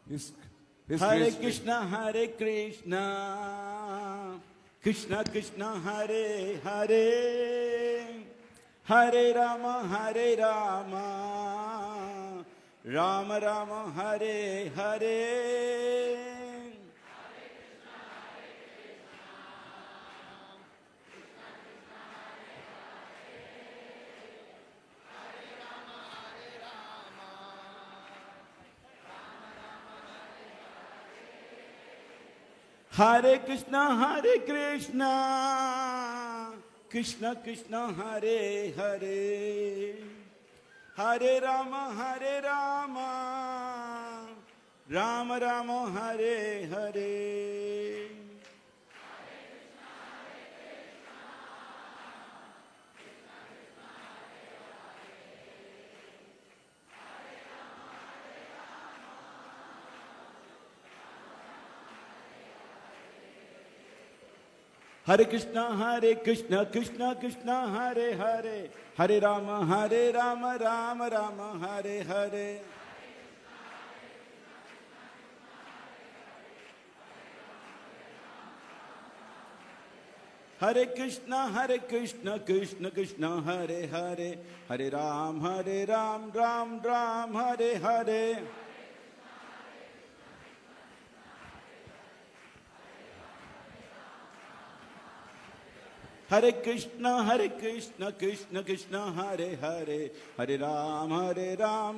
His Hare grace. Krishna, Hare Krishna, Krishna Krishna, Hare Hare, Hare Rama, Hare Rama, Rama Rama, Hare Hare. Hare Krishna, Krishna Krishna, Hare Hare, Hare Rama, Rama Rama, Hare Hare. Hare Krishna, Krishna Krishna, Hare Hare, Hare Rama, Rama Rama, Hare Hare. Hare Krishna, Krishna Krishna, Hare Hare, Hare Ram, Ram Ram, Hare Hare. Hare Krishna, Krishna Krishna, Hare Hare, Hare Ram,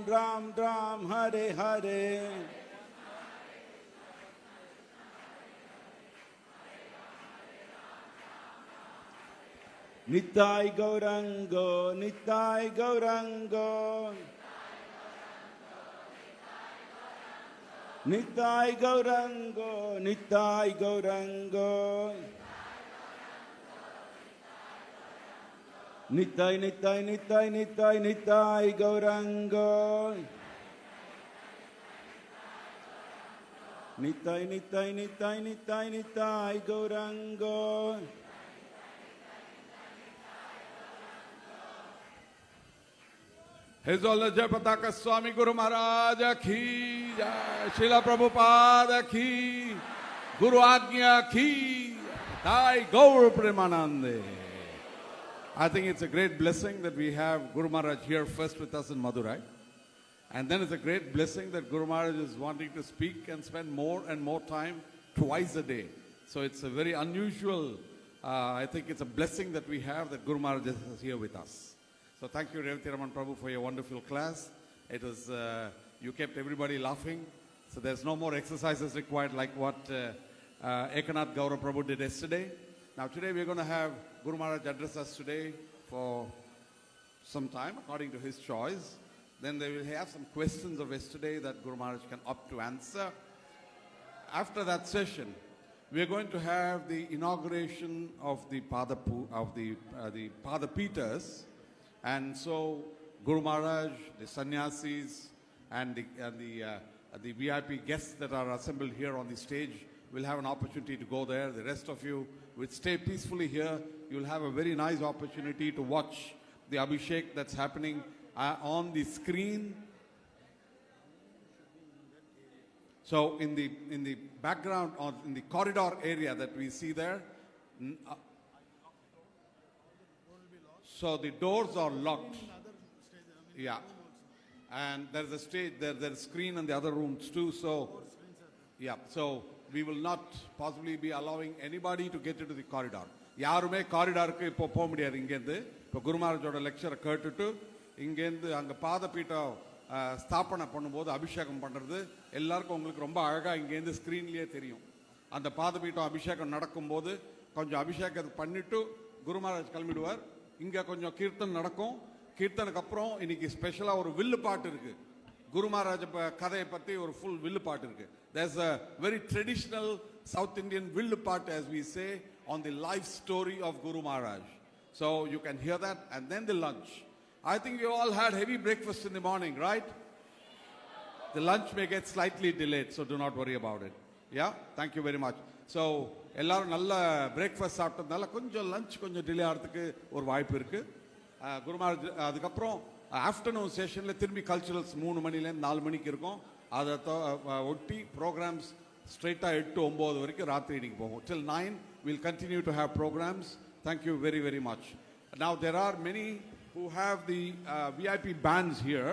Ram Ram, Hare Hare. Nitai Gaurango, Nitai Gaurango, Nitai Gaurango, Nitai Gaurango. Nitai, Nitai, Nitai, Nitai, Nitai, Gaurango. Nitai, Nitai, Nitai, Nitai, Nitai, Gaurango. His Holiness Jayapataka Swami Guru Maharaj ki jai, Srila Prabhupada ki, Guru Ajna ki, Jai Gaur Premanande. I think it's a great blessing that we have Guru Maharaj here first with us in Madurai. And then it's a great blessing that Guru Maharaj is wanting to speak and spend more and more time twice a day. So it's a very unusual, I think it's a blessing that we have that Guru Maharaj is here with us. So thank you Revati Raman Prabhu for your wonderful class. It was, you kept everybody laughing. So there's no more exercises required like what Ekanath Gaurav Prabhu did yesterday. Now today we're going to have Guru Maharaj address us today for some time according to his choice. Then they will have some questions of yesterday that Guru Maharaj can opt to answer. After that session, we are going to have the inauguration of the Padapitas. And so Guru Maharaj, the sannyasis and the VIP guests that are assembled here on the stage will have an opportunity to go there. The rest of you will stay peacefully here. You'll have a very nice opportunity to watch the Abhishek that's happening on the screen. So in the background, or in the corridor area that we see there, so the doors are locked. Yeah. And there's a stage, there's a screen in the other rooms too. So, yeah. So we will not possibly be allowing anybody to get into the corridor. யாருமே காரிடாருக்கு இப்போ போக முடியாது இங்கேருந்து. இப்போ குரு மகாராஜோட லெக்சரை கேட்டுட்டு இங்கேருந்து அங்கே பாதபீட்டம் ஸ்தாபனை பண்ணும்போது அபிஷேகம் பண்ணுறது எல்லாருக்கும் உங்களுக்கு ரொம்ப அழகாக இங்கேருந்து ஸ்க்ரீன்லேயே தெரியும். அந்த பாதபீட்டம் அபிஷேகம் நடக்கும்போது கொஞ்சம் அபிஷேகம் பண்ணிவிட்டு குரு மகாராஜ் கிளம்பிடுவார். இங்கே கொஞ்சம் கீர்த்தன் நடக்கும். கீர்த்தனுக்கு அப்புறம் இன்னைக்கு ஸ்பெஷலாக ஒரு வில்லு பாட்டு இருக்குது. குரு மகாராஜ கதையை பற்றி ஒரு ஃபுல் வில்லு பாட்டு இருக்குது. There's a very traditional South Indian villu part, as we say, on the life story of Guru Maharaj. So you can hear that, and then the lunch. I think you all had heavy breakfast in the morning, right? The lunch may get slightly delayed, so do not worry about it. Yeah, thank you very much. So எல்லாரும் நல்ல breakfast சாப்பிட்டதுனால கொஞ்சம் lunch கொஞ்சம் delay ஆகிறதுக்கு ஒரு வாய்ப்பு இருக்குது. குரு மகாராஜ் அதுக்கப்புறம் ஆஃப்டர்நூன் செஷனில் திரும்பி கல்ச்சுரல்ஸ் 3 மணிலேருந்து 4 மணிக்கு இருக்கும். அதை ஒட்டி ப்ரோக்ராம்ஸ் ஸ்ட்ரெயிட்டாக 8-9 வரைக்கும் ராத்திரி இன்னைக்கு போகும். Till 9 we'll continue to have programs. Thank you very, very much. Now there are many who have the VIP bands here,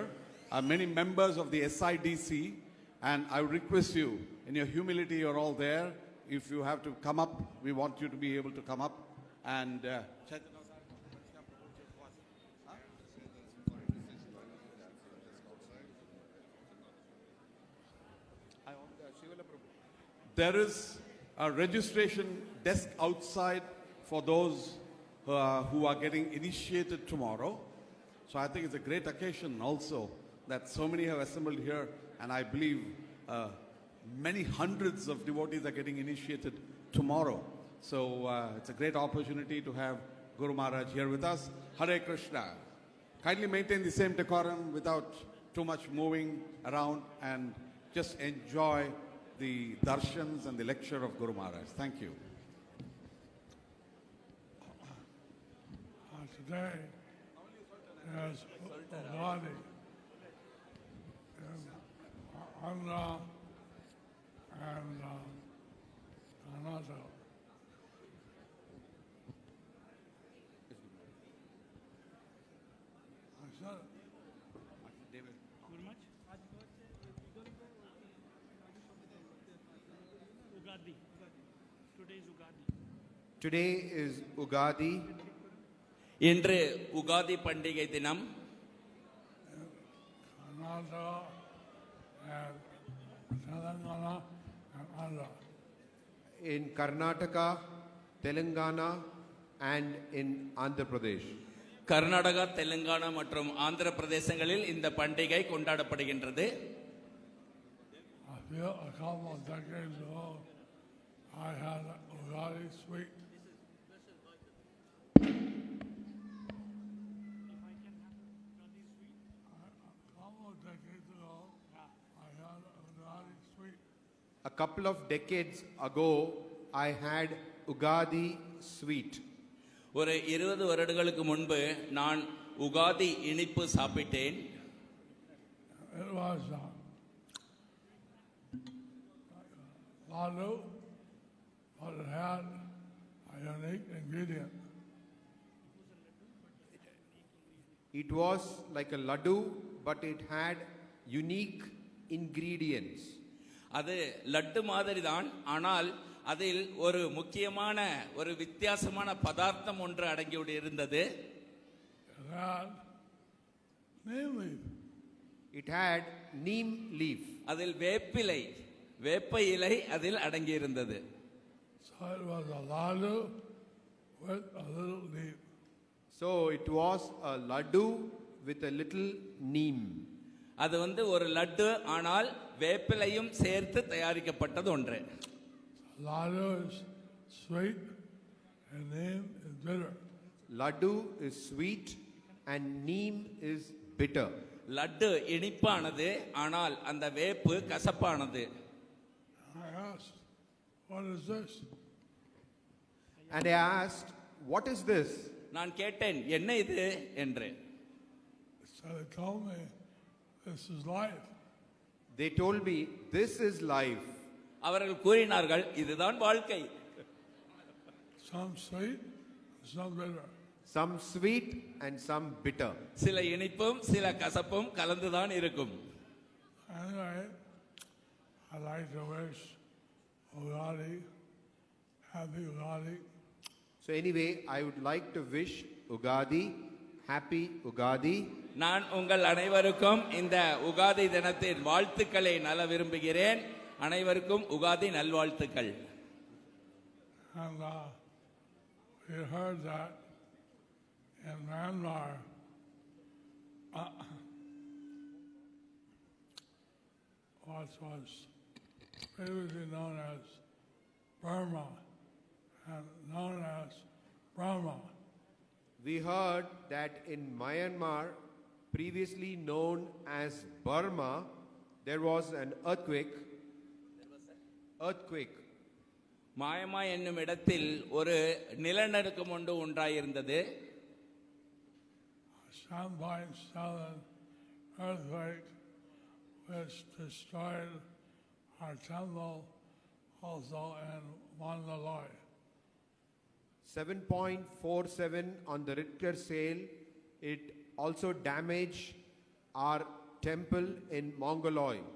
many members of the SIDC, and I would request you, in your humility, you're all there. If you have to come up, we want you to be able to come up and there is a registration desk outside for those who are getting initiated tomorrow. So I think it's a great occasion also that so many have assembled here, and I believe many hundreds of devotees are getting initiated tomorrow. So it's a great opportunity to have Guru Maharaj here with us. Hare Krishna. Kindly maintain the same decorum without too much moving around, and just enjoy the darshans and the lecture of Guru Maharaj. Thank you. Today is Ugadi, and Andhra and Karnataka. I said, Ugadi. Today is Ugadi. Today is Ugadi. இன்று உகாதி பண்டிகை தினம். Karnataka and Telangana and Andhra. In Karnataka, Telangana, and in Andhra Pradesh. Karnataka, Telangana மற்றும் ஆந்திர பிரதேசங்களில் இந்த பண்டிகை கொண்டாடப்படுகின்றது. I feel a couple of decades ago, I had Ugadi sweet. A couple of decades ago, I had Ugadi sweet. ஒரு 20 வருடங்களுக்கு முன்பு நான் உகாதி இனிப்பு சாப்பிட்டேன். It was laddu, but it had a unique ingredient. It was like a laddu, but it had unique ingredients. அது லட்டு மாதிரி தான், ஆனால் அதில் ஒரு முக்கியமான ஒரு வித்தியாசமான பதார்த்தம் ஒன்று அடங்கி இருந்தது. It had neem leaf. It had neem leaf. அதில் வேப்ப இலை அதில் அடங்கி இருந்தது. So it was a laddu with a little neem. So it was a laddu with a little neem. அது ஒரு லட்டு, ஆனால் வேப்பிலையும் சேர்த்து தயாரிக்கப்பட்டது ஒன்று. Laddu is sweet and neem is bitter. Laddu is sweet and neem is bitter. Laddu இனிப்பானது, ஆனால் அந்த வேப்பு கசப்பானது. I asked, what is this? And I asked, what is this? நான் கேட்டேன், என்ன இது என்று. So they told me, this is life. They told me, this is life. அவர்கள் கூறினார்கள், இதுதான் வாழ்க்கை. Some sweet, some bitter. Some sweet and some bitter. சில இனிப்பும் சில கசப்பும் கலந்துதான் இருக்கும். Anyway, I'd like to wish Ugadi, happy Ugadi. So anyway, I would like to wish Ugadi, happy Ugadi. நான் உங்கள் அனைவருக்கும் இந்த உகாதி தினத்தின் வாழ்த்துக்களை நல விரும்புகிறேன். அனைவருக்கும் உகாதி நல்வாழ்த்துக்கள். And we heard that in Myanmar, what was previously known as Burma and known as Brahma. We heard that in Myanmar, previously known as Burma, there was an earthquake. மாயமா என்னும் இடத்தில் ஒரு நிலநடுக்கம் ஒன்று உண்டாயிருந்தது. 7.7 earthquake which destroyed our temple also in Mandalay. 7.47 on the Richter scale. It also damaged our temple in Mongoloid.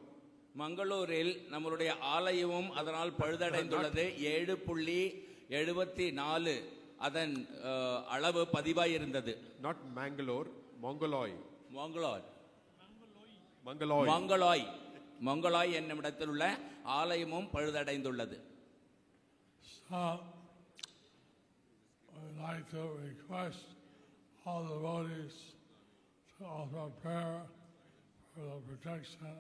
மங்களூரில் நம்மளுடைய ஆலயமும் அதனால் பழுதடைந்துள்ளது. 7.74 அதன் அளவு பதிவாய் இருந்தது. Not Mangalore, Mongoloid. Mangalore Mongoloid. மங்களாய் என்னும் இடத்தில் உள்ள ஆலயமும் பழுதடைந்துள்ளது. So, I'd like to request all the devotees to offer prayer for the protection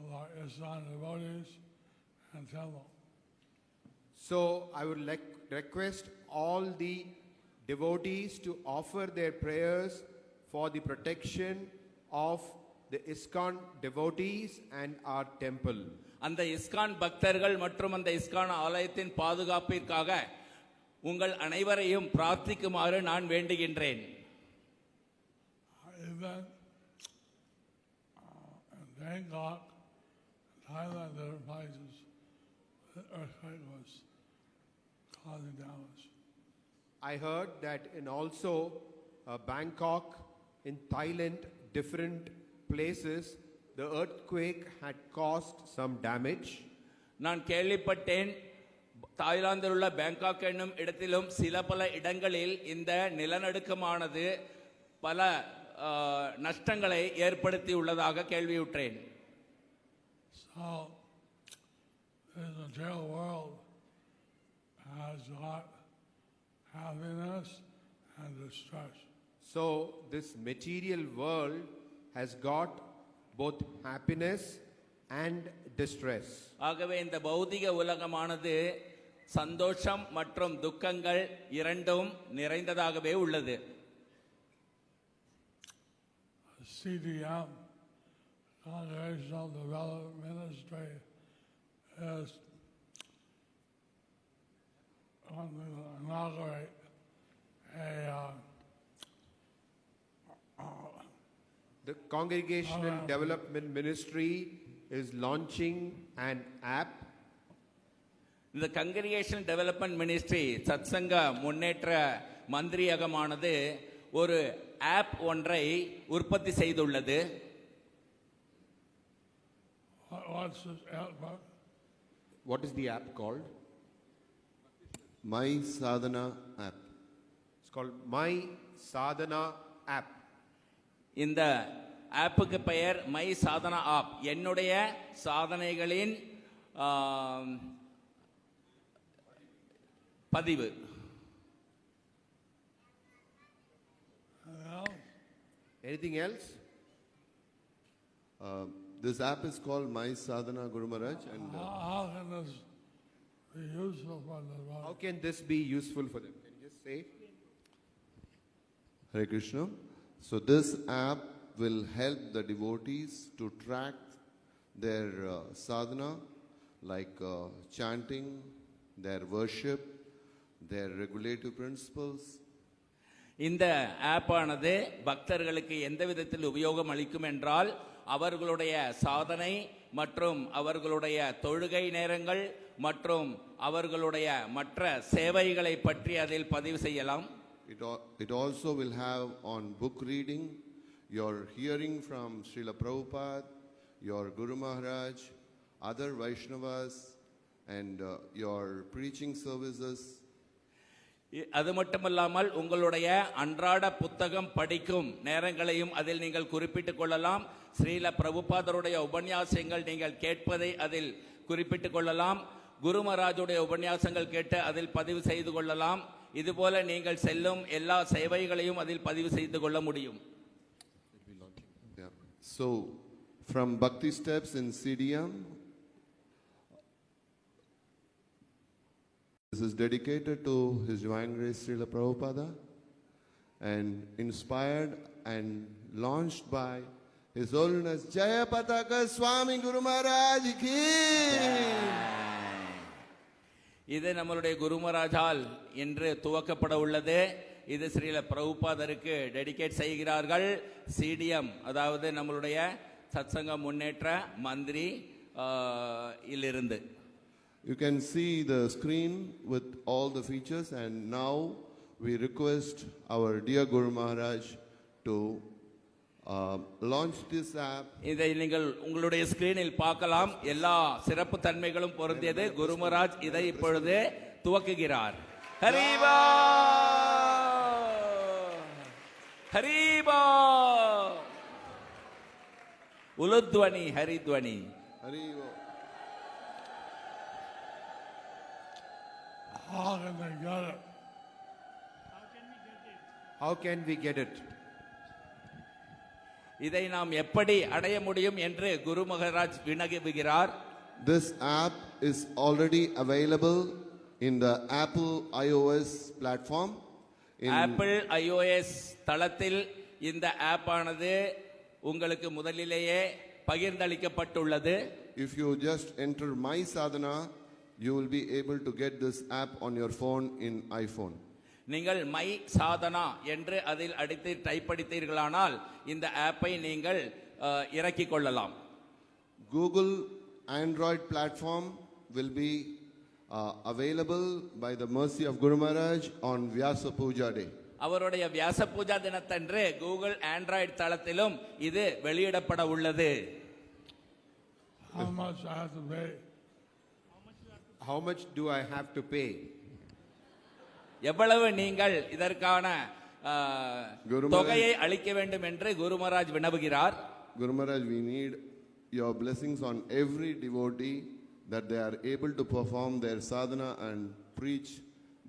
of our Islam devotees and temple. So I would like request all the devotees to offer their prayers for the protection of the ISKCON devotees and our temple. அந்த ISKCON பக்தர்கள் மற்றும் அந்த ISKCON ஆலயத்தின் பாதுகாப்பிற்காக உங்கள் அனைவரையும் பிரார்த்திக்குமாறு நான் வேண்டுகின்றேன். Even in Bangkok, Thailand, there are places the earthquake was causing damage. I heard that in also Bangkok, in Thailand, different places, the earthquake had caused some damage. நான் கேள்விப்பட்டேன் தாய்லாந்தில் உள்ள பேங்காக் என்னும் இடத்திலும் சில பல இடங்களில் இந்த நிலநடுக்கமானது பல நஷ்டங்களை ஏற்படுத்தி உள்ளதாக கேள்வியுற்றேன். So, this material world has got happiness and distress. So this material world has got both happiness and distress. ஆகவே இந்த பௌதிக உலகமானது சந்தோஷம் மற்றும் துக்கங்கள் இரண்டும் நிறைந்ததாகவே உள்ளது. CDM, Congregational Development Ministry, is going to inaugurate The Congregational Development Ministry is launching an app. இந்த கங்கிரிகேஷன் டெவலப்மெண்ட் மினிஸ்ட்ரி சத்சங்க முன்னேற்ற மந்திரியகமானது ஒரு ஆப் ஒன்றை உற்பத்தி செய்துள்ளது. What's this app? What is the app called? My Sadhana app. It's called My Sadhana app. இந்த ஆப்புக்கு பெயர் my Sadhana app. என்னுடைய சாதனைகளின் பதிவு. Anything else? This app is called My Sadhana Guru Maharaj, and How can this be useful for the How devotees? can this be useful for them? Can you just say? Hare Krishna. So this app will help the devotees to track their sadhana, like chanting, their worship, their regulative principles. இந்த app ஆனது பக்தர்களுக்கு எந்த விதத்தில் உபயோகம் அளிக்கும் என்றால் அவர்களுடைய சாதனை மற்றும் அவர்களுடைய தொழுகை நேரங்கள் மற்றும் அவர்களுடைய மற்ற சேவைகளை பற்றி அதில் பதிவு செய்யலாம். It also will have on book reading, your hearing from Srila Prabhupada, your Guru Maharaj, other Vaishnavas, and your preaching services. அது மட்டுமல்லாமல் உங்களுடைய அன்றாட புத்தகம் படிக்கும் நேரங்களையும் அதில் நீங்கள் குறிப்பிட்டுக் கொள்ளலாம். ஸ்ரீல பிரபுபாதருடைய உபன்யாசங்கள் நீங்கள் கேட்பதை அதில் குறிப்பிட்டுக் கொள்ளலாம். குரு மகாராஜுடைய உபன்யாசங்கள் கேட்டு அதில் பதிவு செய்து கொள்ளலாம். இதுபோல நீங்கள் செல்லும் எல்லா சேவைகளையும் அதில் பதிவு செய்து கொள்ள முடியும். Yeah. So from Bhakti Steps in CDM, this is dedicated to His Divine Grace Srila Prabhupada and inspired and launched by His Holiness Jayapataka Swami Guru Maharaj ki. இது நம்மளுடைய குரு மகாராஜால் இன்று துவக்கப்பட உள்ளது. இது ஸ்ரீல பிரபுபாதருக்கு டெடிகேட் செய்கிறார்கள். சிடிஎம் அதாவது நம்மளுடைய சத்சங்க முன்னேற்ற மந்திரி இலிருந்து. You can see the screen with all the features, and now we request our dear Guru Maharaj to launch this app. இதை நீங்கள் உங்களுடைய ஸ்கிரீனில் பார்க்கலாம். எல்லா சிறப்பு தன்மைகளும் பொருந்தியது. குரு மகாராஜ் இதை இப்பொழுது துவக்குகிறார். ஹரிபா ஹரிபா உலுத்வனி ஹரித்வனி. Haribo. How can they get it? How can we get it? இதை நாம் எப்படி அடைய முடியும் என்று குரு Maharaj வினவுகிறார். This app is already available in the Apple iOS platform. Apple iOS தளத்தில் இந்த ஆப் ஆனது உங்களுக்கு முதலிலேயே பகிர்ந்தளிக்கப்பட்டுள்ளது. If you just enter My Sadhana, you will be able to get this app on your phone in iPhone. நீங்கள் my Sadhana என்று அதில் அடித்து type அடித்தீர்களானால் இந்த ஆப்பை நீங்கள் இறக்கிக் கொள்ளலாம். Google Android platform will be available by the mercy of Guru Maharaj on Vyasa Puja Day. அவருடைய வியாச பூஜா தினத்தன்று கூகுள் ஆண்ட்ராய்டு தளத்திலும் இது வெளியிடப்பட உள்ளது. How much I have to pay? How much do I have to pay? எவ்வளவு நீங்கள் இதற்கான குரு மகாராஜ் தொகையை அளிக்க வேண்டும் என்று குரு Maharaj வினவுகிறார். Guru Maharaj, we need your blessings on every devotee that they are able to perform their sadhana and preach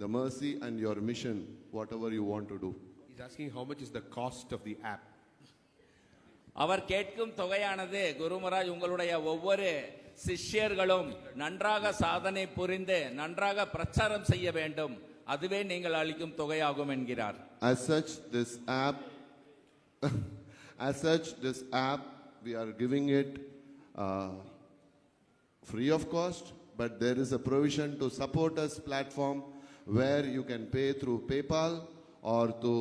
the mercy and your mission, whatever you want to do. He's asking how much is the cost of the app. அவர் கேட்கும் தொகையானது குரு மகாராஜ் உங்களுடைய ஒவ்வொரு சிஷ்யர்களும் நன்றாக சாதனை புரிந்து நன்றாக பிரச்சாரம் செய்ய வேண்டும், அதுவே நீங்கள் அளிக்கும் தொகையாகும் என்கிறார். As such, this app, we are giving it free of cost, but there is a provision to support us platform where you can pay through PayPal or to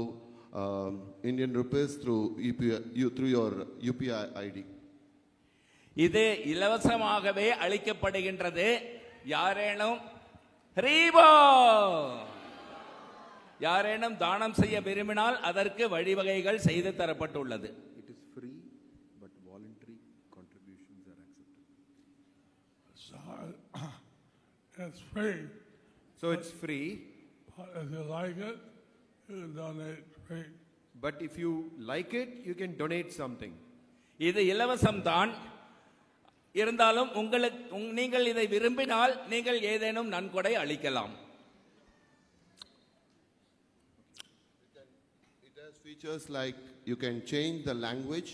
Indian rupees through your UPI ID. இது இலவசமாகவே அளிக்கப்படுகின்றது. யாரேனும் தானம் செய்ய விரும்பினால் அதற்கு வழிவகைகள் செய்து தரப்பட்டுள்ளது. It is free, but voluntary contributions are accepted. So it's free. So it's free, But if you like it, you can donate free. but if you like it, you can donate something. இது இலவசம்தான். இருந்தாலும் நீங்கள் இதை விரும்பினால் நீங்கள் ஏதேனும் நன்கொடை அளிக்கலாம். It has features like you can change the language.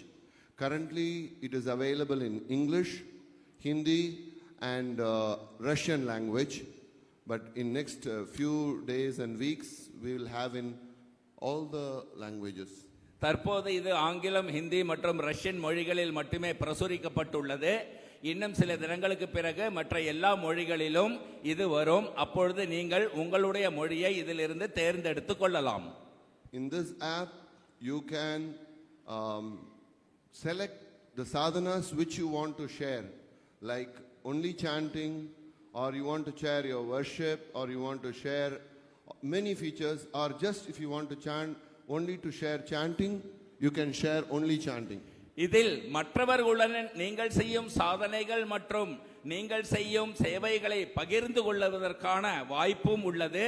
Currently, it is available in English, Hindi, and Russian language. But in next few days and weeks, we will have in all the languages. தற்போது இது ஆங்கிலம், ஹிந்தி மற்றும் Russian மொழிகளில் மட்டுமே பிரசுரிக்கப்பட்டுள்ளது. இன்னும் சில தினங்களுக்கு பிறகு மற்ற எல்லா மொழிகளிலும் இது வரும். அப்பொழுது நீங்கள் உங்களுடைய மொழியை இதிலிருந்து தேர்ந்தெடுத்துக் கொள்ளலாம். In this app, you can select the sadhanas which you want to share, like only chanting, or you want to share your worship, or you want to share many features, or just if you want to chant only to share chanting, you can share only chanting. இதில் மற்றவர்களுடன் நீங்கள் செய்யும் சாதனைகள் மற்றும் நீங்கள் செய்யும் சேவைகளை பகிர்ந்து கொள்வதற்கான வாய்ப்பும் உள்ளது.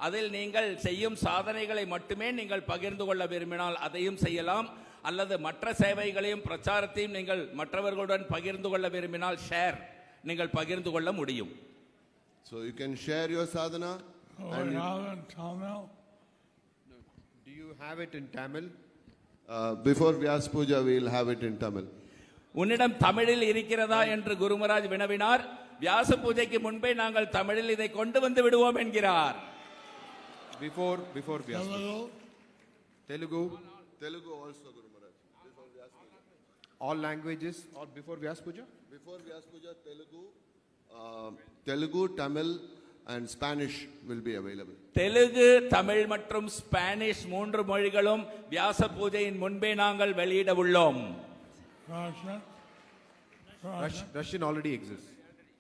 அதில் நீங்கள் செய்யும் சாதனைகளை மட்டுமே நீங்கள் பகிர்ந்து கொள்ள விரும்பினால் அதையும் செய்யலாம். அல்லது மற்ற சேவைகளையும் பிரச்சாரத்தையும் நீங்கள் மற்றவர்களுடன் பகிர்ந்து கொள்ள விரும்பினால் ஷேர் நீங்கள் பகிர்ந்து கொள்ள முடியும். So you can share your sadhana. Oh, we have it in Tamil. Do you have it in Tamil? Before Vyas Puja, we will have it in Tamil. உன்னிடம் தமிழில் இருக்கிறதா என்று குரு மகாராஜ் வினவினார். வியாச பூஜைக்கு முன்பே நாங்கள் தமிழில் இதை கொண்டு வந்து விடுவோம் என்கிறார். Before Vyas Puja. Telugu. Telugu also, Guru Maharaj. Before Vyas Puja. All languages or before Vyas Puja? Before Vyas Puja, Telugu, Tamil, and Spanish will be available. Telugu, Tamil மற்றும் ஸ்பானிஷ் 3 மொழிகளும் வியாச பூஜையின் முன்பே நாங்கள் வெளியிட உள்ளோம். Russian. Russian already exists.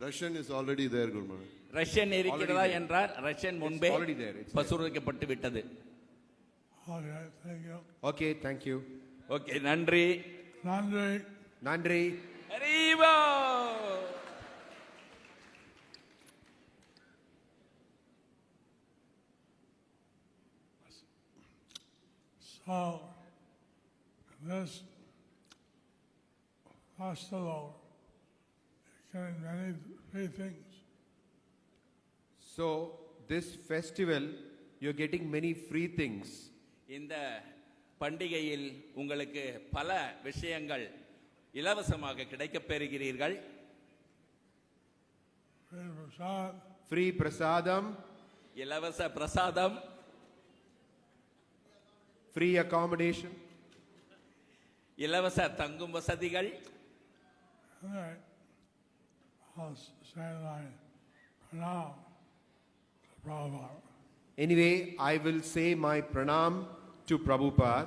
Russian is already there, Guru Maharaj. Russian இருக்கிறதா என்றார். Russian முன்பே already there. It's பசுரைக்கப்பட்டு விட்டது. Okay, thank you. Okay, thank you. Okay, நன்றி. Nandri. Nandri. ஹரிவா. So, this festival, you're getting many free things. So, this festival, you're getting many free things. இந்த பண்டிகையில் உங்களுக்கு பல விஷயங்கள் இலவசமாக கிடைக்கப் பெறுகிறீர்கள். Free prasad, Free prasadam, இலவச பிரசாதம், free accommodation. இலவச தங்கும் வசதிகள். and then I'll say my pranam to Prabhupada. Anyway, I will say my pranam to Prabhupada.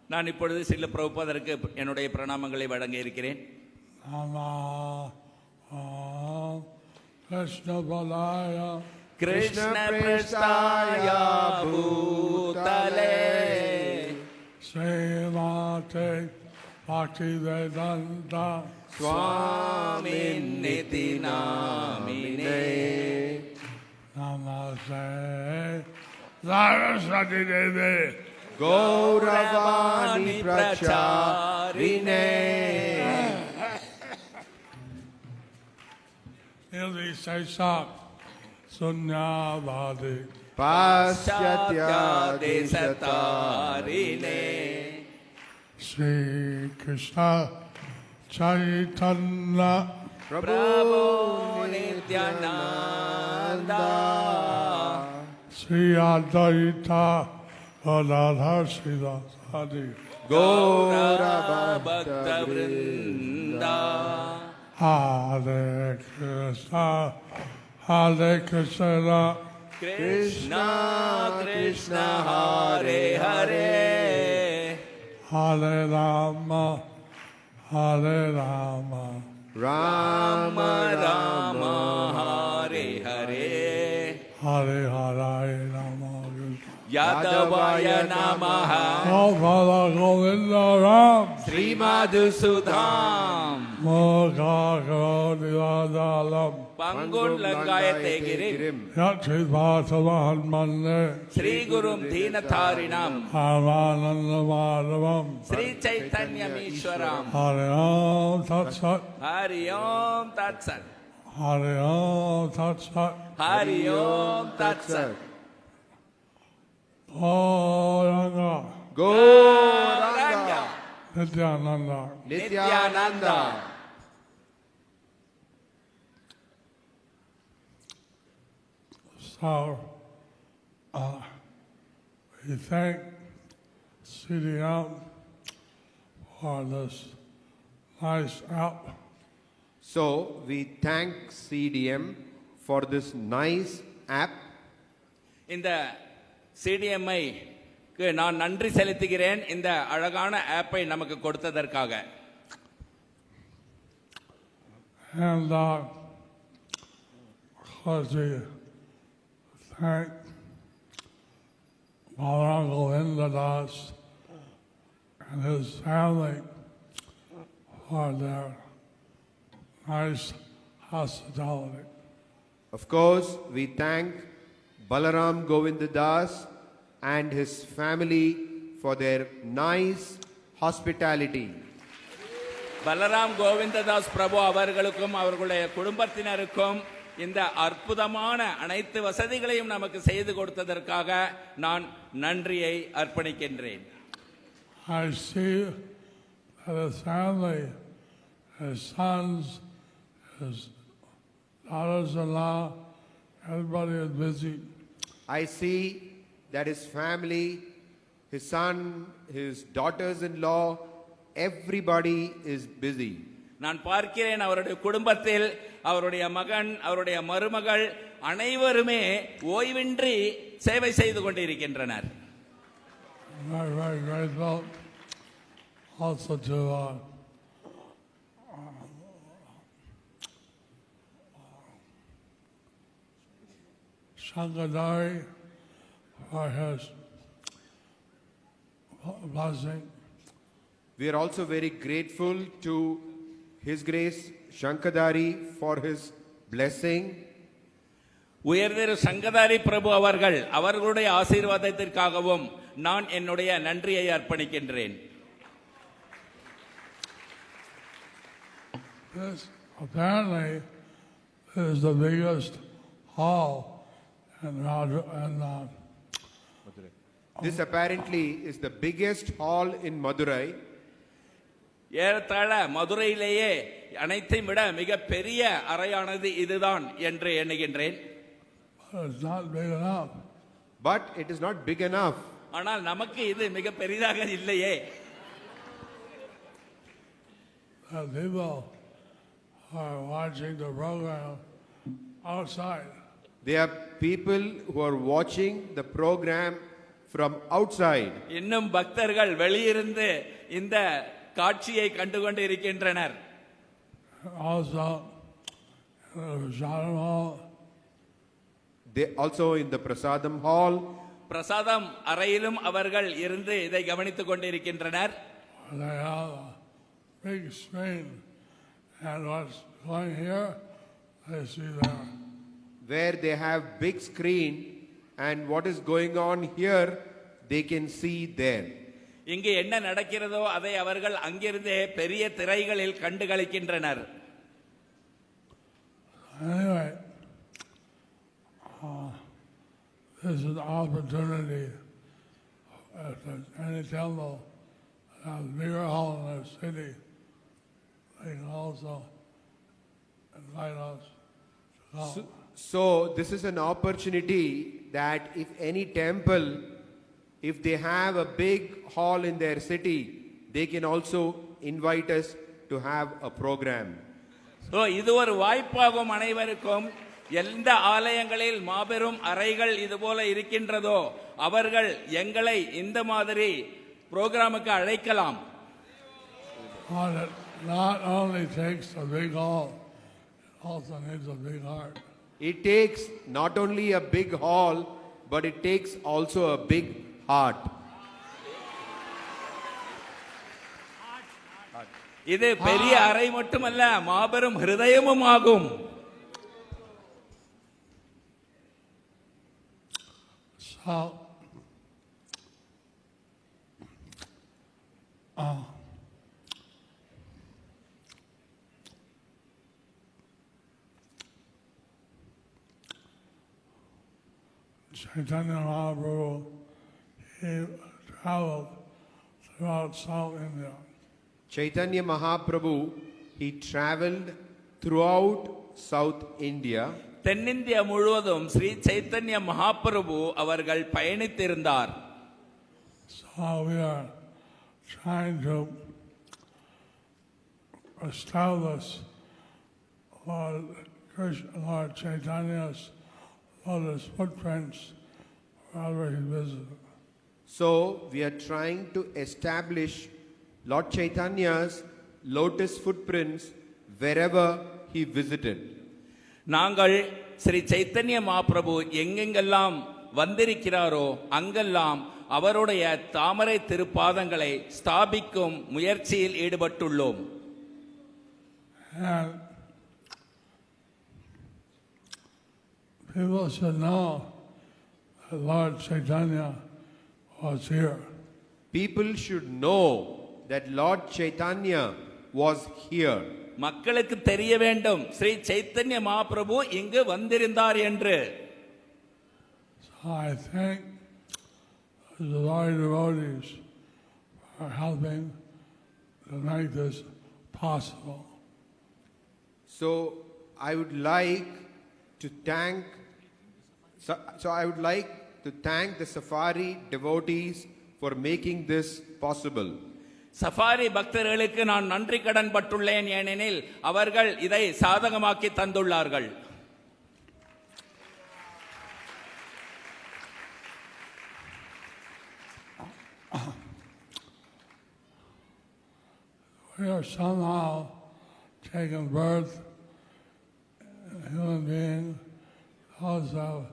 நான் இப்பொழுது சில பிரபுபாதருக்கு என்னுடைய பிரணாமங்களை வழங்க இருக்கிறேன். Krishna Balaya, Krishna பிரஸ்தாய பூதலே Srimate Bhaktivedanta சுவாமிநிதி நாமினே Namaste Saraswati Devi Gauravani Pracharine. Ili Saisak Sunyavadi Pasyatya தேசத்தாரினே Sri Krishna Chaitanya பிரபு Nithyananda Sri Advaita Gadadhar Sridhari கௌரவ பக்த விருந்தா Hare Krishna Hare Krishna Krishna Krishna Hare Hare Hare Rama Hare Rama Rama Rama Hare Hare Hare Hare Rama யாதவாய நமஹ Govinda Govinda Ram ஸ்ரீமதுசுதாம் Mukha Karodiadalam பங்குன் லங்காயத்தே கிரிம் Yatri Bhatavahan Mande Sri குரும் தீனதாரிணம் Havananda Madhavam Sri சைத்தன்யமீஸ்வரம் Hare Om Tat Sat Hari ஓம் தத் சத் Hare Om Tat Sat Hari ஓம் தத் சத் Gauranga Gauranga Nityananda Nityananda. So, we thank CDM for this nice app. So, we thank CDM for this nice app. இந்த சிடிஎம்ஐ நான் நன்றி செலுத்துகிறேன் இந்த அழகான ஆப்பை நமக்கு கொடுத்ததற்காக. And because we thank Balaram Govinda Das and his family for their nice hospitality. Of course, we thank Balaram Govinda Das and his family for their nice hospitality. Balram Govindadas பிரபு அவர்களுக்கும் அவர்களுடைய குடும்பத்தினருக்கும் இந்த அற்புதமான அனைத்து வசதிகளையும் நமக்கு செய்து கொடுத்ததற்காக நான் நன்றியை அர்ப்பணிக்கின்றேன். I see that his family, his sons, his daughters-in-law, everybody is busy. I see that his family, his son, his daughters-in-law, everybody is busy. நான் பார்க்கிறேன் அவருடைய குடும்பத்தில் அவருடைய மகன் அவருடைய மருமகள் அனைவருமே ஓய்வின்றி சேவை செய்து கொண்டிருக்கின்றனர். Very, very grateful also to Shankadari for his blessing. We are also very grateful to His Grace Shankadari for his blessing. உயர்திரு சங்கதாரி பிரபு அவர்கள் அவர்களுடைய ஆசீர்வாதத்திற்காகவும் நான் என்னுடைய நன்றியை அர்ப்பணிக்கின்றேன். This apparently is the biggest hall in This apparently is the biggest hall in Madurai. ஏறத்தாழ மதுரையிலேயே அனைத்தையும் விட மிக பெரிய அறையானது இதுதான் என்று எண்ணுகின்றேன். It's not big enough. But it is not big enough. ஆனால் நமக்கு இது மிக பெரிதாக இல்லையே. People are watching the program outside. There are people who are watching the program from outside. இன்னும் பக்தர்கள் வெளியிருந்து இந்த காட்சியை கண்டு கொண்டு இருக்கின்றனர். Also, Prasadam Hall. They also in the Prasadam Hall. பிரசாதம் அறையிலும் அவர்கள் இருந்து இதை கவனித்துக் கொண்டிருக்கின்றனர். They have a big screen, and what's going here, they see there. Where they have big screen, and what is going on here, they can see there. இங்கு என்ன நடக்கிறதோ அதை அவர்கள் அங்கிருந்தே பெரிய திரைகளில் கண்டுகளிக்கின்றனர். Anyway, this is an opportunity if there's any temple that has a bigger hall in their city, they can also invite us to come. So this is an opportunity that if any temple, if they have a big hall in their city, they can also invite us to have a program. So இது ஒரு வாய்ப்பாகும் அனைவருக்கும். எந்த ஆலயங்களில் மாபெரும் அறைகள் இது போல இருக்கின்றதோ அவர்கள் எங்களை இந்த மாதிரி புரோகிராமுக்கு அழைக்கலாம். It not only takes a big hall, it also needs a big heart. It takes not only a big hall, but it takes also a big heart. இது பெரிய அறை மட்டுமல்ல, மாபெரும் ஹிருதயமும் ஆகும். So, Chaitanya Mahaprabhu, he traveled throughout South India. Chaitanya Mahaprabhu, he traveled throughout South India. தென்னிந்தியா முழுவதும் ஸ்ரீ சைத்தன்ய மகாபிரபு அவர்கள் பயணித்திருந்தார். So we are trying to establish Lord Chaitanya's lotus footprints wherever he visited. So we are trying to establish Lord Chaitanya's lotus footprints wherever he visited. நாங்கள் ஸ்ரீ சைத்தன்ய மகாபிரபு எங்கெங்கெல்லாம் வந்திருக்கிறாரோ அங்கெல்லாம் அவருடைய தாமரை திருப்பாதங்களை ஸ்தாபிக்கும் முயற்சியில் ஈடுபட்டுள்ளோம். And people should know that Lord Chaitanya was here. People should know that Lord Chaitanya was here. மக்களுக்கு தெரிய வேண்டும் ஸ்ரீ சைத்தன்ய மகாபிரபு இங்கு வந்திருந்தார் என்று. So I thank the Lord devotees for helping to make this possible. So I would like to thank the Safari devotees for making this possible. Safari பக்தர்களுக்கு நான் நன்றி கடன் பட்டுள்ளேன், ஏனெனில் அவர்கள் இதை சாதகமாக்கி தந்துள்ளார்கள். We are somehow taking birth in a human being, those have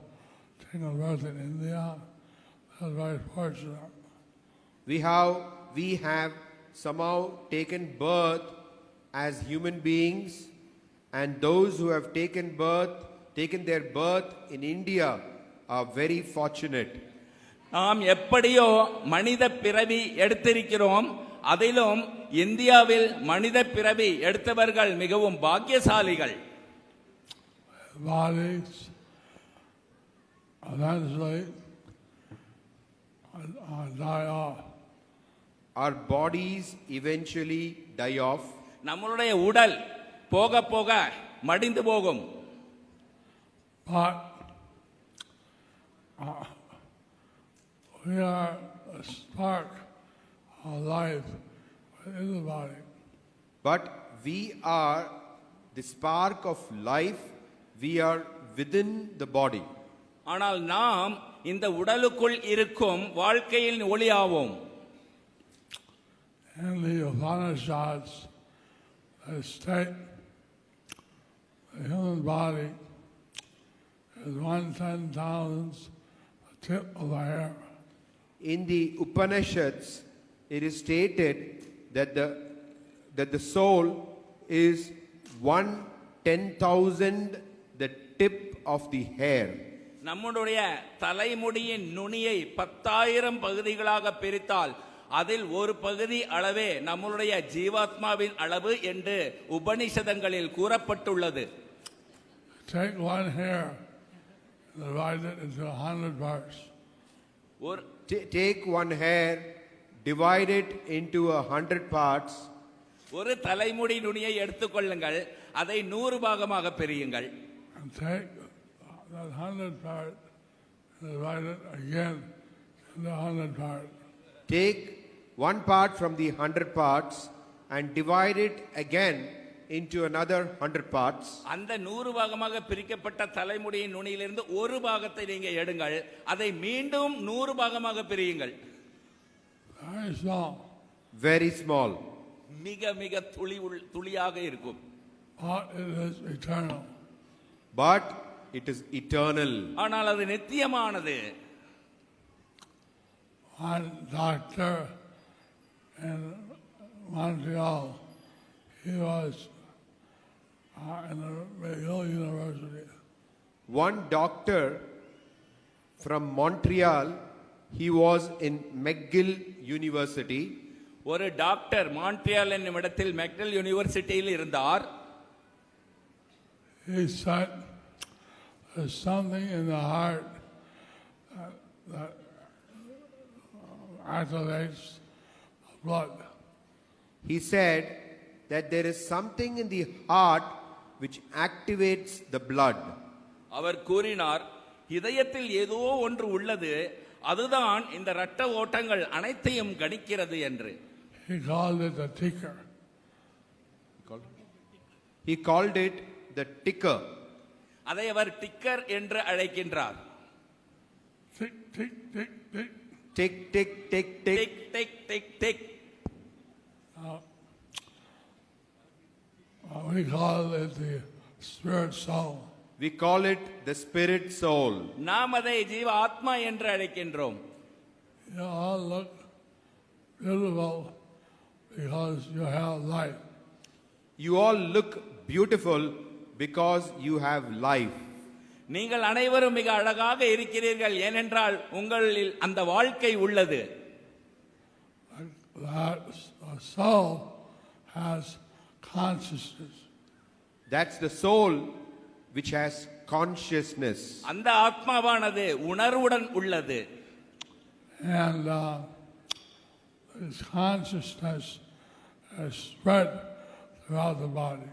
taken birth in India. That's very fortunate. We have somehow taken birth as human beings, and those who have taken their birth in India are very fortunate. நாம் எப்படியோ மனித பிறவி எடுத்திருக்கிறோம், அதிலும் இந்தியாவில் மனித பிறவி எடுத்தவர்கள் மிகவும் பாக்கியசாலிகள். Bodies eventually die off. Our bodies eventually die off. நம்மளுடைய உடல் போக போக மடிந்து போகும். But we are a spark of life within the body. But we are the spark of life. We are within the body. ஆனால் நாம் இந்த உடலுக்குள் இருக்கும் வாழ்க்கையின் ஒளியாவோம். In the Upanishads, they state the human body is 1/10,000th the tip of a hair. In the Upanishads, it is stated that the soul is 1/10,000 the tip of the hair. நம்முடைய தலைமுடியின் நுனியை 10,000 பகுதிகளாக பிரித்தால் அதில் ஒரு பகுதி அளவே நம்முடைய ஜீவாத்மாவின் அளவு என்று உபனிஷதங்களில் கூறப்பட்டுள்ளது. Take one hair and divide it into 100 parts. Take one hair, divide it into 100 parts. ஒரு தலைமுடி நுனியை எடுத்துக்கொள்ளுங்கள், அதை 100 பாகமாக பிரியுங்கள். And take that 100 part and divide it again into 100 parts. Take one part from the 100 parts and divide it again into another 100 parts. அந்த 100 பாகமாக பிரிக்கப்பட்ட தலைமுடியின் நுனியிலிருந்து ஒரு பாகத்தை நீங்க எடுங்கள், அதை மீண்டும் 100 பாகமாக பிரியுங்கள். Very small. Very small. மிக மிக துளியாக இருக்கும். But it is eternal. But it is eternal. ஆனால் அது நித்தியமானது. One doctor in Montreal, he was in the McGill University. One doctor from Montreal, he was in McGill University. ஒரு doctor Montreal என்னும் இடத்தில் மெக்டல் யூனிவர்சிட்டியில் இருந்தார். He said there's something in the heart that activates blood. He said that there is something in the heart which activates the blood. அவர் கூறினார், இதயத்தில் ஏதோ ஒன்று உள்ளது, அதுதான் இந்த இரத்த ஓட்டங்கள் அனைத்தையும் கணிக்கிறது என்று. He called it the ticker. He called it the ticker. அதை அவர் டிக்கர் என்று அழைக்கின்றார். Tick, tick, tick, tick. Tick, tick, tick, tick. Tick tick tick tick. We call it the spirit soul. We call it the spirit soul. நாம் அதை ஜீவ ஆத்மா என்று அழைக்கின்றோம். You all look beautiful because you have life. You all look beautiful because you have life. நீங்கள் அனைவரும் மிக அழகாக இருக்கிறீர்கள், ஏனென்றால் உங்களில் அந்த வாழ்க்கை உள்ளது. That soul has consciousness. That's the soul which has consciousness. அந்த ஆத்மாவானது உணர்வுடன் உள்ளது. And this consciousness is spread throughout the body.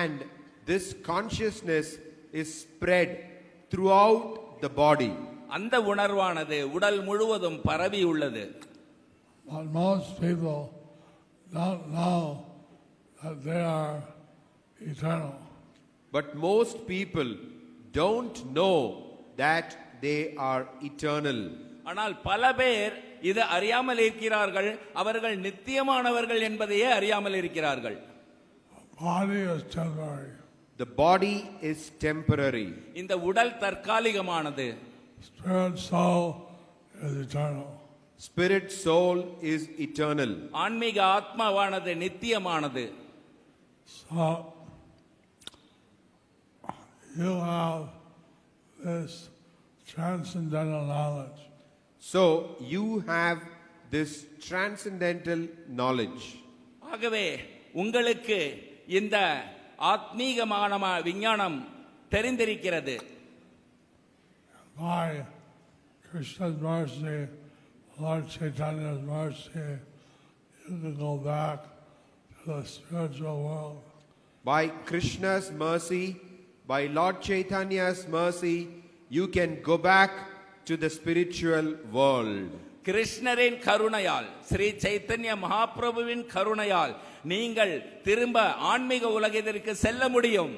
And this consciousness is spread throughout the body. அந்த உணர்வானது உடல் முழுவதும் பரவி உள்ளது. But most people don't know that they are eternal. But most people don't know that they are eternal. ஆனால் பல பேர் இது அறியாமல் இருக்கிறார்கள், அவர்கள் நித்தியமானவர்கள் என்பதையே அறியாமல் இருக்கிறார்கள். Body is temporary. The body is temporary. இந்த உடல் தற்காலிகமானது. spirit soul is eternal. Spirit soul is eternal. ஆன்மீக ஆத்மாவானது நித்தியமானது. So you have this transcendental knowledge. So you have this transcendental knowledge. ஆகவே உங்களுக்கு இந்த ஆத்மீகமான விஞ்ஞானம் தெரிந்திருக்கிறது. By Krishna's mercy, Lord Chaitanya's mercy, you can go back to the spiritual world. By Krishna's mercy, by Lord Chaitanya's mercy, you can go back to the spiritual world. கிருஷ்ணரின் கருணையால், ஸ்ரீ சைத்தன்ய மகாபிரபுவின் கருணையால் நீங்கள் திரும்ப ஆன்மீக உலகத்திற்கு செல்ல முடியும்.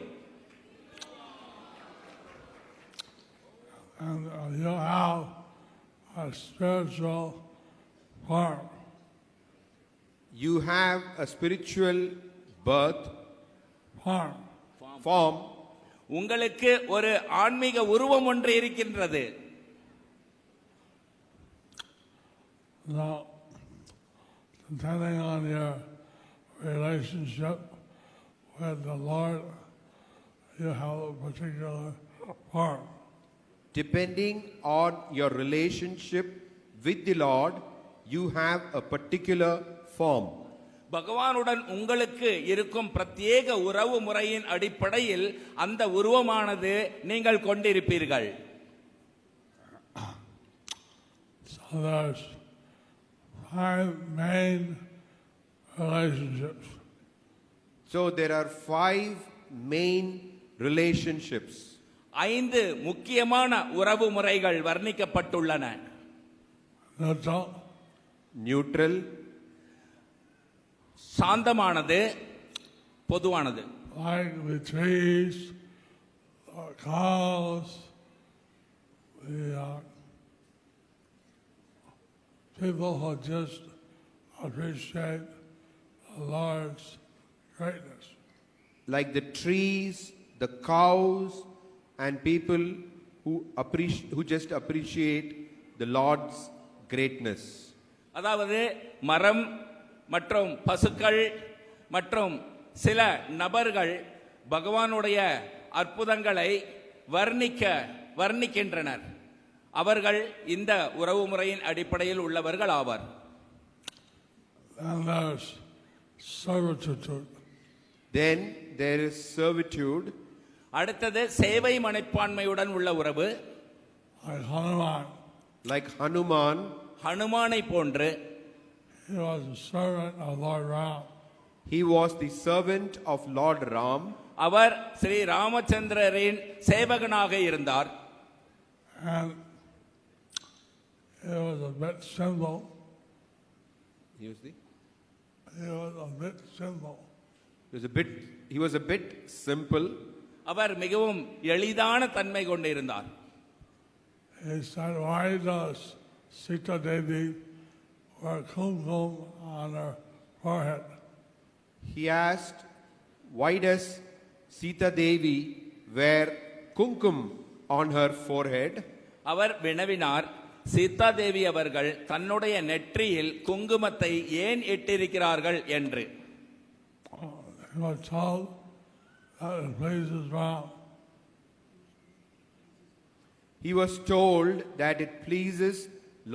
And you have a spiritual form. You have a spiritual birth form. உங்களுக்கு ஒரு ஆன்மீக உருவம் ஒன்று இருக்கின்றது. Now, depending on your relationship with the Lord, you have a particular form. Depending on your relationship with the Lord, you have a particular form. பகவானுடன் உங்களுக்கு இருக்கும் பிரத்யேக உறவு முறையின் அடிப்படையில் அந்த உருவமானது நீங்கள் கொண்டிருப்பீர்கள். So there's 5 main relationships. So there are 5 main relationships. 5 முக்கியமான உறவு முறைகள் வர்ணிக்கப்பட்டுள்ளன. Neutral, சாந்தமானது, பொதுவானது. Like the trees, the cows, the people who just appreciate the Lord's greatness. like the trees, the cows, and people who just appreciate the Lord's greatness. அதாவது மரம் மற்றும் பசுக்கள் மற்றும் சில நபர்கள் பகவானுடைய அற்புதங்களை வர்ணிக்கின்றனர். அவர்கள் இந்த உறவு முறையின் அடிப்படையில் உள்ளவர்கள் ஆவார். And there's servitude. Then there is servitude. அடுத்தது சேவை மனப்பான்மையுடன் உள்ள உறவு. Like Hanuman. Like Hanuman. ஹனுமானை போன்று. He was a servant of Lord Ram. He was the servant of Lord Ram. அவர் ஸ்ரீ ராமச்சந்திரரின் சேவகனாக இருந்தார். And it was a bit simple. He was a bit simple. அவர் மிகவும் எளிதான தன்மை கொண்டிருந்தார். He said, why does Sita Devi wear kumkum on her forehead? He asked, why does Sita Devi wear kumkum on her forehead? அவர் வினவினார், சீதா தேவி அவர்கள் தன்னுடைய நெற்றியில் குங்குமத்தை ஏன் இட்டிருக்கிறார்கள் என்று. He was told that it pleases Ram. He was told that it pleases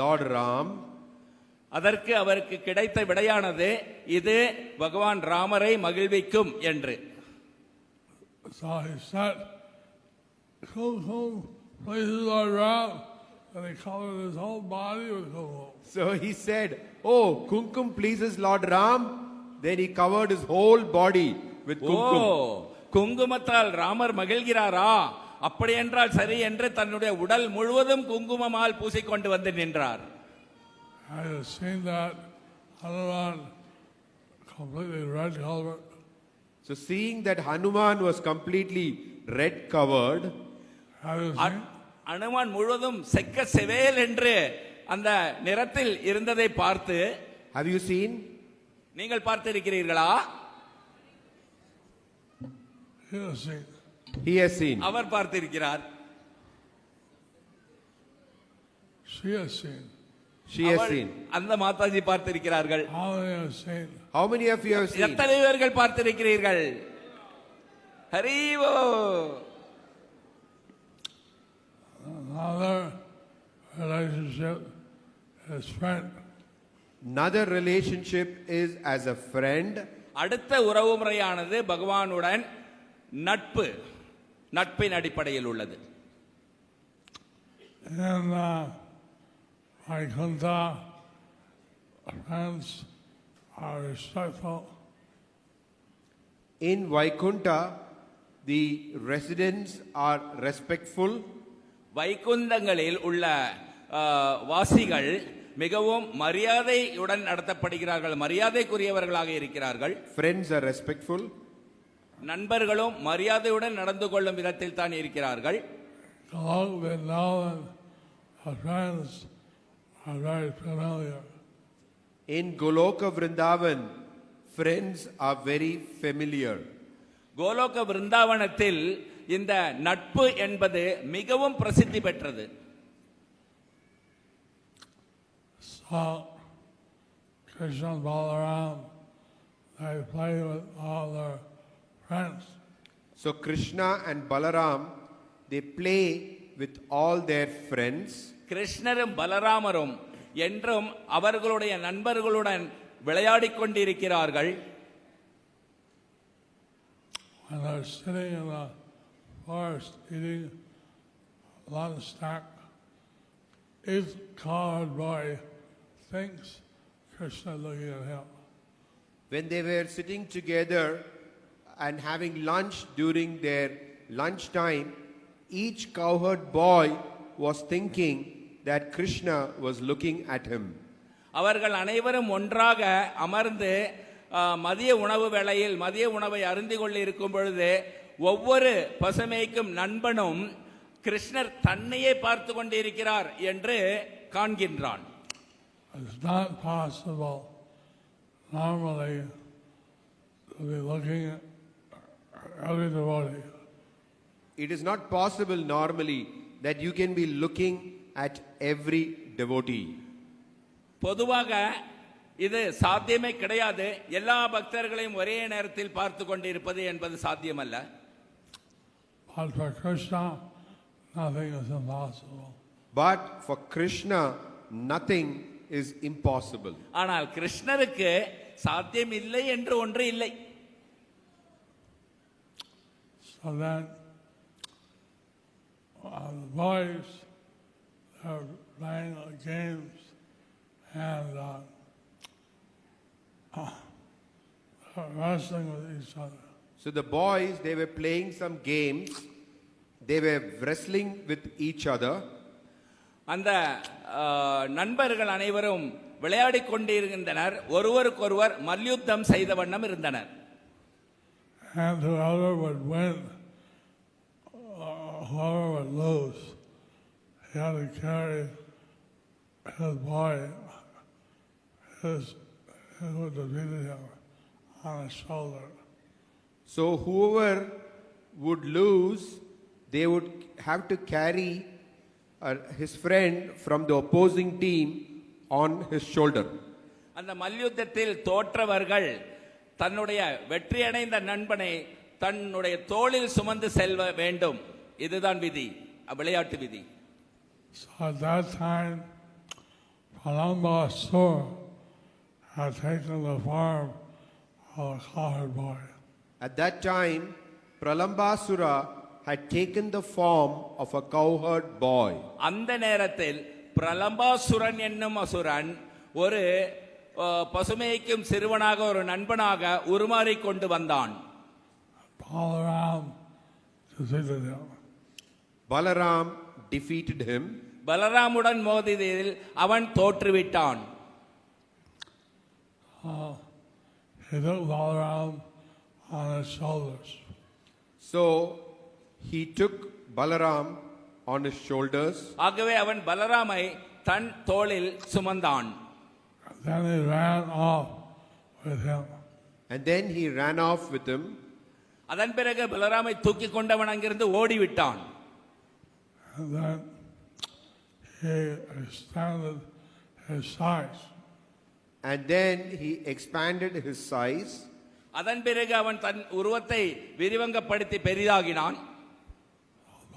Lord Ram. அதற்கு அவருக்கு கிடைத்த விடையானது, இது பகவான் ராமரை மகிழ்விக்கும் என்று. So he said, kumkum pleases Lord Ram. And he covered his whole body with kumkum. So he said, oh, kumkum pleases Lord Ram. Then he covered his whole body with kumkum. குங்குமத்தால் Ramar மகிழ்கிறாரா? அப்படி என்றால் சரி என்று தன்னுடைய உடல் முழுவதும் குங்குமமால் பூசிக்கொண்டு வந்து நின்றார். I have seen that Hanuman completely red covered. So seeing that Hanuman was completely red covered, Hanuman முழுவதும் செக்க செவேல் என்று அந்த நிறத்தில் இருந்ததை பார்த்து, have you seen? நீங்கள் பார்த்திருக்கிறீர்களா? He has seen. Our பார்த்திருக்கிறார். She has seen. She has அவள் seen. அந்த Mataji பார்த்திருக்கிறார்கள். How many have seen? How many of you have seen? எத்தனை பேர்கள் பார்த்திருக்கிறீர்கள்? ஹரிவோ. Another relationship is friend. Another relationship is as a friend. அடுத்த உறவு முறையானது பகவானுடன் நட்பு, நட்பின் அடிப்படையில் உள்ளது. And Vaikuntha, friends are respectful. In Vaikuntha, the residents are respectful. வைகுந்தங்களில் உள்ள வாசிகள் மிகவும் மரியாதையுடன் நடத்தப்படுகிறார்கள், மரியாதைக்குரியவர்களாக இருக்கிறார்கள். Friends are respectful. நண்பர்களும் மரியாதையுடன் நடந்து கொள்ளும் விதத்தில் தான் இருக்கிறார்கள். Along with Vrindavan, our friends are very familiar. In Goloka Vrindavan, friends are very familiar. கோலோக விருந்தாவனத்தில் இந்த நட்பு என்பது மிகவும் பிரசித்தி பெற்றது. So, Krishna and Balaram, they play with all their friends. So Krishna and Balaram, they play with all their friends. கிருஷ்ணரும் பலராமரும் என்றும் அவர்களுடைய நண்பர்களுடன் விளையாடிக் கொண்டிருக்கிறார்கள். When they're sitting in the forest eating lunch snack, each cowherd boy thinks Krishna looking at him. When they were sitting together and having lunch during their lunch time, each cowherd boy was thinking that Krishna was looking at him. அவர்கள் அனைவரும் ஒன்றாக அமர்ந்து மதிய உணவு வேளையில் மதிய உணவை அருந்திக் கொண்டு இருக்கும் பொழுது ஒவ்வொரு பசுமைக்கும் நண்பனும் கிருஷ்ணர் தன்னையே பார்த்து கொண்டிருக்கிறார் என்று காண்கின்றான். It's not possible normally to be looking at every devotee. It is not possible normally that you can be looking at every devotee. பொதுவாக இது சாத்தியமே கிடையாது. எல்லா பக்தர்களையும் ஒரே நேரத்தில் பார்த்து கொண்டிருப்பது என்பது சாத்தியமல்ல. But for Krishna, nothing is impossible. But for Krishna, nothing is impossible. ஆனால் கிருஷ்ணருக்கு சாத்தியம் இல்லை என்று ஒன்று இல்லை. So then, the boys are playing games and wrestling with each other. So the boys, they were playing some games. They were wrestling with each other. அந்த நண்பர்கள் அனைவரும் விளையாடிக் கொண்டிருந்தனர். ஒருவருக்கொருவர் மல்யுத்தம் செய்த வண்ணம் இருந்தனர். And whoever would win, whoever would lose, he had to carry his boy, who defeated him, on his shoulder. So whoever would lose, they would have to carry his friend from the opposing team on his shoulder. அந்த மல்யுத்தத்தில் தோற்றவர்கள் தன்னுடைய வெற்றியடைந்த நண்பனை தன்னுடைய தோளில் சுமந்து செல்ல வேண்டும். இதுதான் விதி, விளையாட்டு விதி. So at that time, Pralambasura had taken the form of a cowherd boy. At that time, Pralambasura had taken the form of a cowherd boy. அந்த நேரத்தில் பிரலம்பாசுரன் என்னும் அசுரன் ஒரு பசுமைக்கும் சிறுவனாக ஒரு நண்பனாக உருமாறிக் கொண்டு வந்தான். Balaram defeated him. பலராமுடன் மோதியதில் அவன் தோற்றுவிட்டான். He took Balaram on his shoulders. So he took Balaram on his shoulders. ஆகவே அவன் பலராமை தன் தோளில் சுமந்தான். Then he ran off with him. And then he ran off with him. அதன் பிறகு பலராமை தூக்கி கொண்டவன் அங்கிருந்து ஓடிவிட்டான். And then he expanded his size. And then he expanded his size. அதன் பிறகு அவன் தன் உருவத்தை விரிவங்கப்படுத்தி பெரிதாகினான்.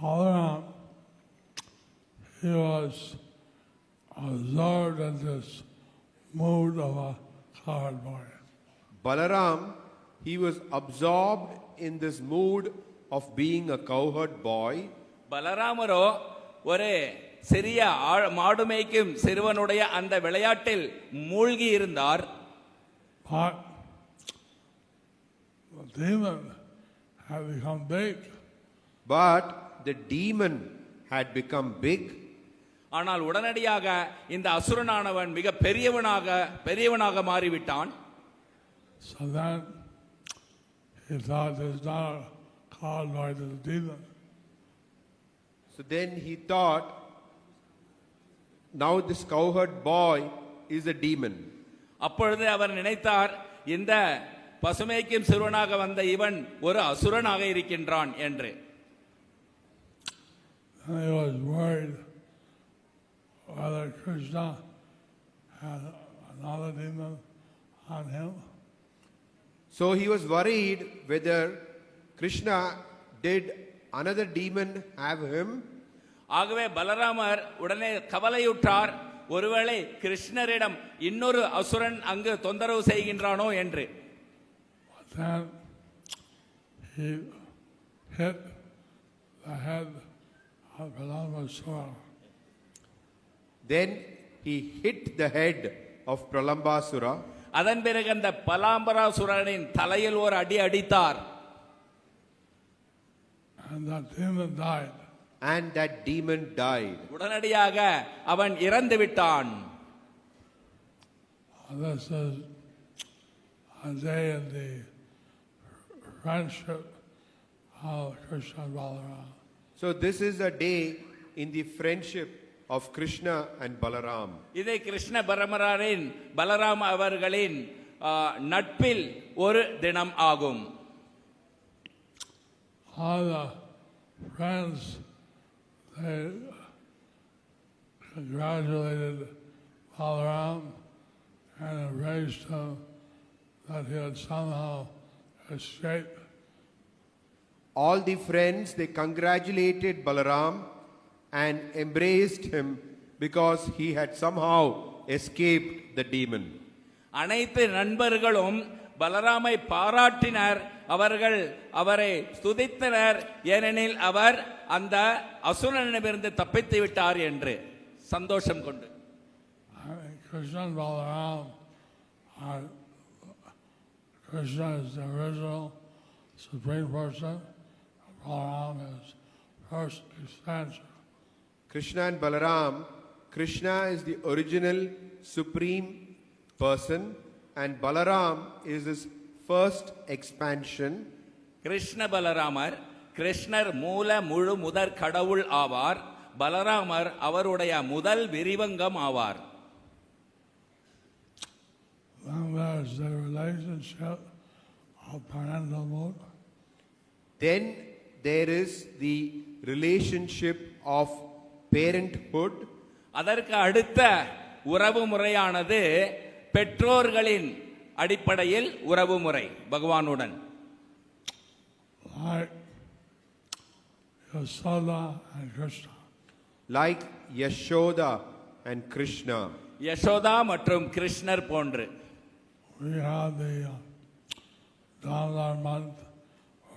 Balaram, he was absorbed in this mood of a cowherd boy. Balaram, he was absorbed in this mood of being a cowherd boy. பலராமரோ ஒரு சிறிய மாடு மேய்க்கும் சிறுவனுடைய அந்த விளையாட்டில் மூழ்கி இருந்தார். But the demon had become big. But the demon had become big. ஆனால் உடனடியாக இந்த அசுரனானவன் மிக பெரியவனாக மாறிவிட்டான். So then he thought there's not a cowherd boy to the demon. So then he thought, now this cowherd boy is a demon. அப்பொழுது அவர் நினைத்தார், இந்த பசுமைக்கும் சிறுவனாக வந்த இவன் ஒரு அசுரனாக இருக்கின்றான் என்று. And he was worried whether Krishna had another demon on him. So he was worried whether Krishna did another demon have him. ஆகவே பலராமர் உடனே கவலையுற்றார், ஒருவேளை கிருஷ்ணரிடம் இன்னொரு அசுரன் அங்கு தொந்தரவு செய்கின்றானோ என்று. But then he hit the head of Pralambasura. Then he hit the head of Pralambasura. அதன் பிறகு அந்த பலாம்பராசுரனின் தலையில் ஒரு அடி அடித்தார். And that demon died. And that demon died. உடனடியாக அவன் இறந்து விட்டான். This is a day in the friendship of Krishna and Balaram. So this is a day in the friendship of Krishna and Balaram. இதை கிருஷ்ண பலராம அவர்களின் நட்பில் ஒரு தினம் ஆகும். All the friends, they congratulated Balaram and embraced him that he had somehow escaped. All the friends, they congratulated Balaram and embraced him because he had somehow escaped the demon. அனைத்து நண்பர்களும் பலராமை பாராட்டினர், அவர்கள் அவரை ஸ்துதித்தனர், ஏனெனில் அவர் அந்த அசுரனிடமிருந்து தப்பித்து விட்டார் என்று சந்தோஷம் கொண்டு. Krishna and Balaram are, Krishna is the original Supreme Person, Balaram is first expansion. Krishna and Balaram, Krishna is the original Supreme Person and Balaram is his first expansion. Krishna பலராமர், கிருஷ்ணர் மூல முழு முதற் கடவுள் ஆவார், பலராமர் அவருடைய முதல் விரிவங்கம் ஆவார். Then there's the relationship of parental mode. Then there is the relationship of parenthood. அதற்கு அடுத்த உறவு முறையானது பெற்றோர்களின் அடிப்படையில் உறவு முறை பகவானுடன். Like Yashoda and Krishna. Like Yashoda and Krishna. Yashoda மற்றும் கிருஷ்ணர் போன்று. We have the Damodar month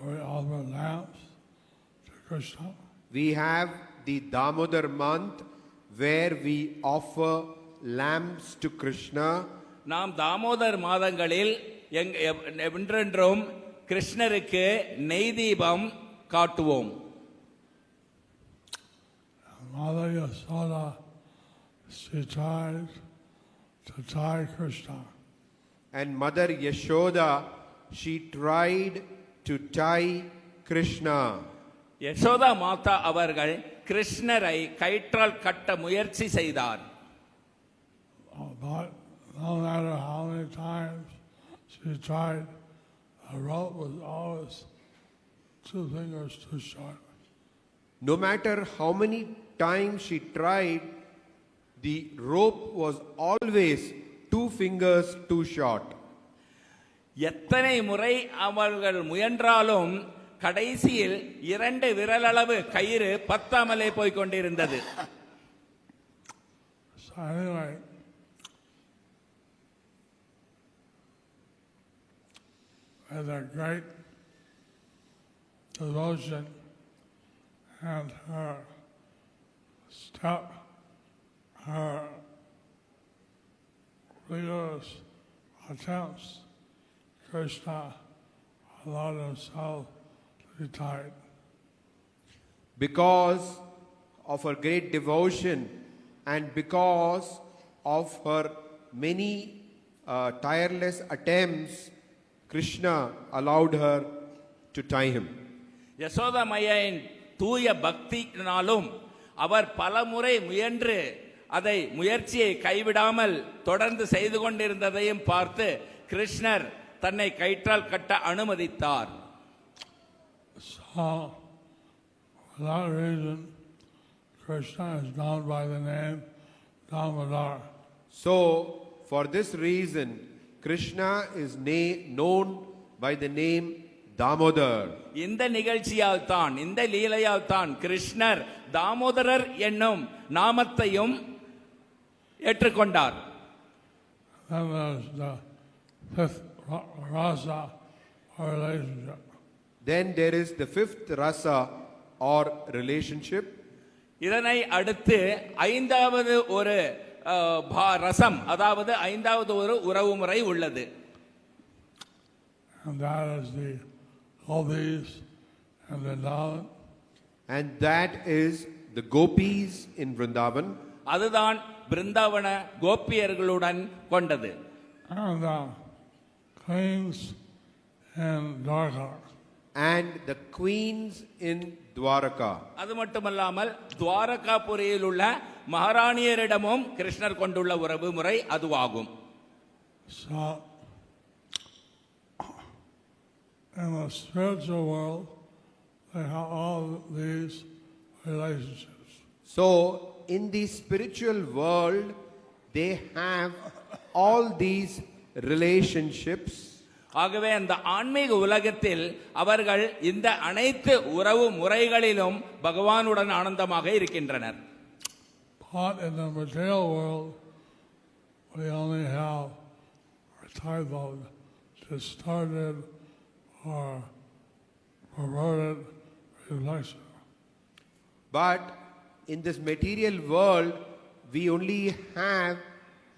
where we offer lamps to Krishna. We have the Damodar month where we offer lamps to Krishna. நாம் தாமோதர் மாதங்களில் என்றென்றும் கிருஷ்ணருக்கு நெய் தீபம் காட்டுவோம். Mother Yashoda, she tried to tie Krishna. And Mother Yashoda, she tried to tie Krishna. Yashoda மாதா அவர்கள் கிருஷ்ணரை கயிற்றால் கட்ட முயற்சி செய்தார். But no matter how many times she tried, the rope was always 2 fingers too short. No matter how many times she tried, the rope was always 2 fingers too short. எத்தனை முறை அவர்கள் முயன்றாலும் கடைசியில் 2 விரலளவு கயிறு பத்தாமலே போய் கொண்டிருந்தது. So anyway, with a great devotion and her rigorous attempts, Krishna allowed himself to be tied. Because of her great devotion and because of her many tireless attempts, Krishna allowed her to tie him. Yashoda மையாவின் தூய பக்தியினாலும் அவர் பலமுறை முயன்று அதை முயற்சியை கைவிடாமல் தொடர்ந்து செய்து கொண்டிருந்ததையும் பார்த்து கிருஷ்ணர் தன்னை கயிற்றால் கட்ட அனுமதித்தார். So, for that reason, Krishna is known by the name Damodar. So, for this reason, Krishna is known by the name Damodar. இந்த நிகழ்ச்சியால் தான், இந்த லீலையால் தான் கிருஷ்ணர் தாமோதரர் என்னும் நாமத்தையும் ஏற்றுக்கொண்டார். Then there's the fifth rasa or relationship. Then there is the 5th rasa or relationship. இதனை அடுத்து 5வது ஒரு ரசம், அதாவது 5வது ஒரு உறவுமுறை உள்ளது. And that is the gopis and Vrindavan. And that is the gopis in Vrindavan. அதுதான் பிருந்தாவன கோபியர்களுடன் கொண்டது. And the queens in Dwarka. And the queens in Dwaraka. அது மட்டுமல்லாமல் துவாரகாபுரியில் உள்ள மகாராணியரிடமும் கிருஷ்ணர் கொண்டுள்ள உறவு முறை அதுவாகும். So, in the spiritual world, they have all these relationships. So, in the spiritual world, they have all these relationships. ஆகவே அந்த ஆன்மீக உலகத்தில் அவர்கள் இந்த அனைத்து உறவு முறைகளிலும் பகவானுடன் ஆனந்தமாக இருக்கின்றனர். But in the material world, we only have our titled, distorted, or perverted reflection. But in this material world, we only have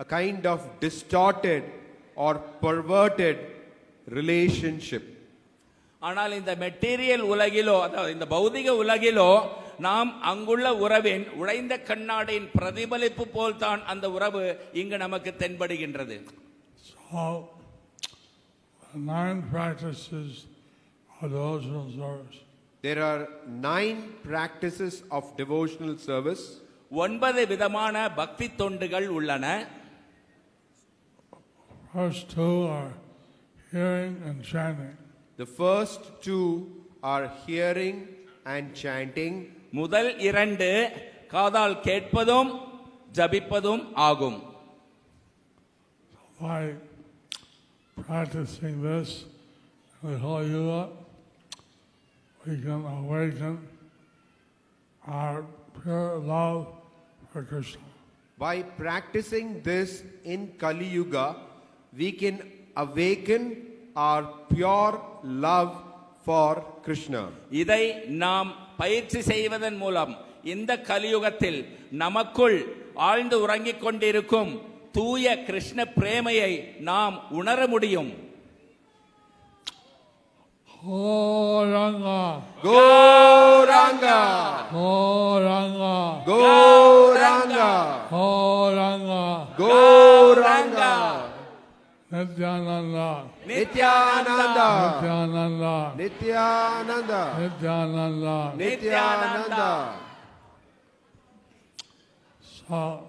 a kind of distorted or perverted relationship. ஆனால் இந்த மெட்டீரியல் உலகிலோ, அதாவது இந்த பௌதிக உலகிலோ நாம் அங்குள்ள உறவின் உடைந்த கண்ணாடியின் பிரதிபலிப்பு போல்தான் அந்த உறவு இங்கு நமக்கு தென்படுகின்றது. So, the 9 practices of devotional service. There are 9 practices of devotional service. 9 விதமான பக்தி தொண்டுகள் உள்ளன. First 2 are hearing and chanting. The first 2 are hearing and chanting. முதல் 2 காதால் கேட்பதும் ஜபிப்பதும் ஆகும். By practicing this with Holy Yuga, we can awaken our pure love for Krishna. By practicing this in Kali Yuga, we can awaken our pure love for Krishna. இதை நாம் பயிற்சி செய்வதன் மூலம் இந்த கலியுகத்தில் நமக்குள் ஆழ்ந்து உறங்கிக் கொண்டிருக்கும் தூய கிருஷ்ண பிரேமையை நாம் உணர முடியும். Gauranga, Gauranga, Gauranga, Gauranga, Gauranga, Gauranga, Nityananda, Nityananda, Nityananda, Nityananda, Nityananda. Nityananda. So,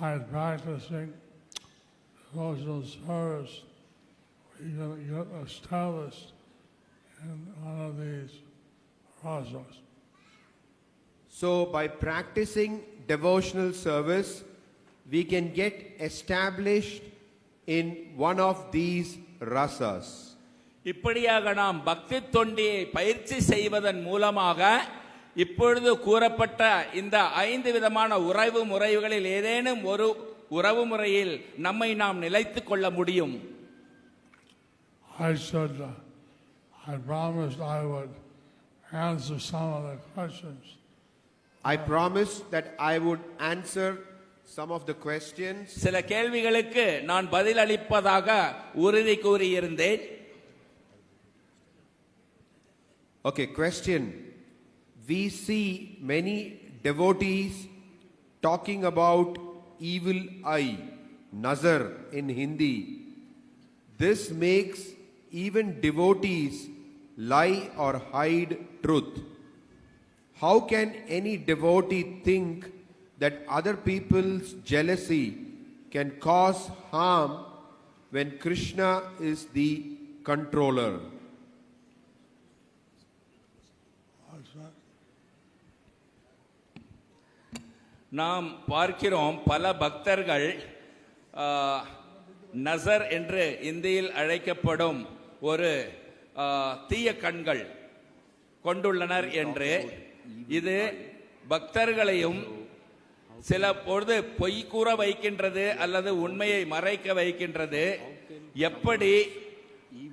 by practicing devotional service, we can get established in one of these rasas. So, by practicing devotional service, we can get established in one of these rasas. இப்படியாக நாம் பக்தி தொண்டியை பயிற்சி செய்வதன் மூலமாக இப்பொழுது கூறப்பட்ட இந்த 5 விதமான உறவு முறைகளில் ஏதேனும் ஒரு உறவு முறையில் நம்மை நாம் நிலைத்துக் கொள்ள முடியும். I said, I promised I would answer some of the questions. I promised that I would answer some of the questions. சில கேள்விகளுக்கு நான் பதில் அளிப்பதாக உறுதி கூறியிருந்தேன். Okay, question. We see many devotees talking about evil eye, nazar in Hindi. This makes even devotees lie or hide truth. How can any devotee think that other people's jealousy can cause harm when Krishna is the controller? நாம் பார்க்கிறோம் பல பக்தர்கள் நசர் என்று இந்தியில் அழைக்கப்படும் ஒரு தீய கண்கள் கொண்டுள்ளனர் என்று. இது பக்தர்களையும் சில பொழுது பொய் கூற வைக்கின்றது அல்லது உண்மையை மறைக்க வைக்கின்றது. எப்படி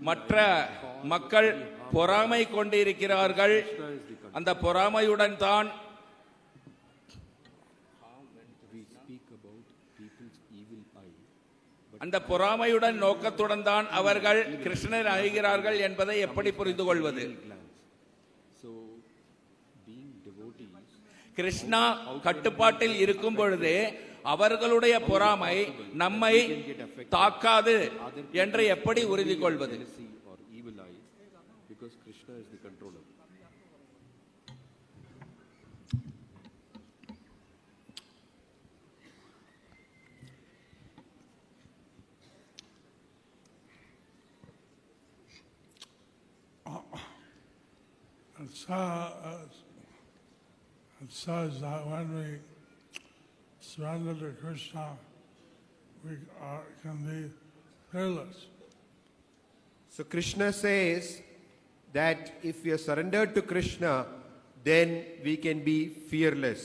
மற்ற மக்கள் பொறாமை கொண்டிருக்கிறார்கள், அந்த பொறாமையுடன் தான் அந்த பொறாமையுடன் நோக்கத்துடன் தான் அவர்கள் கிருஷ்ணர் அழைகிறார்கள் என்பதை எப்படி புரிந்து கொள்வது? கிருஷ்ணா கட்டுப்பாட்டில் இருக்கும் பொழுது அவர்களுடைய பொறாமை நம்மை தாக்காது என்று எப்படி உறுதி கொள்வது? It says that when we surrender to Krishna, we can be fearless. So Krishna says that if we are surrendered to Krishna, then we can be fearless.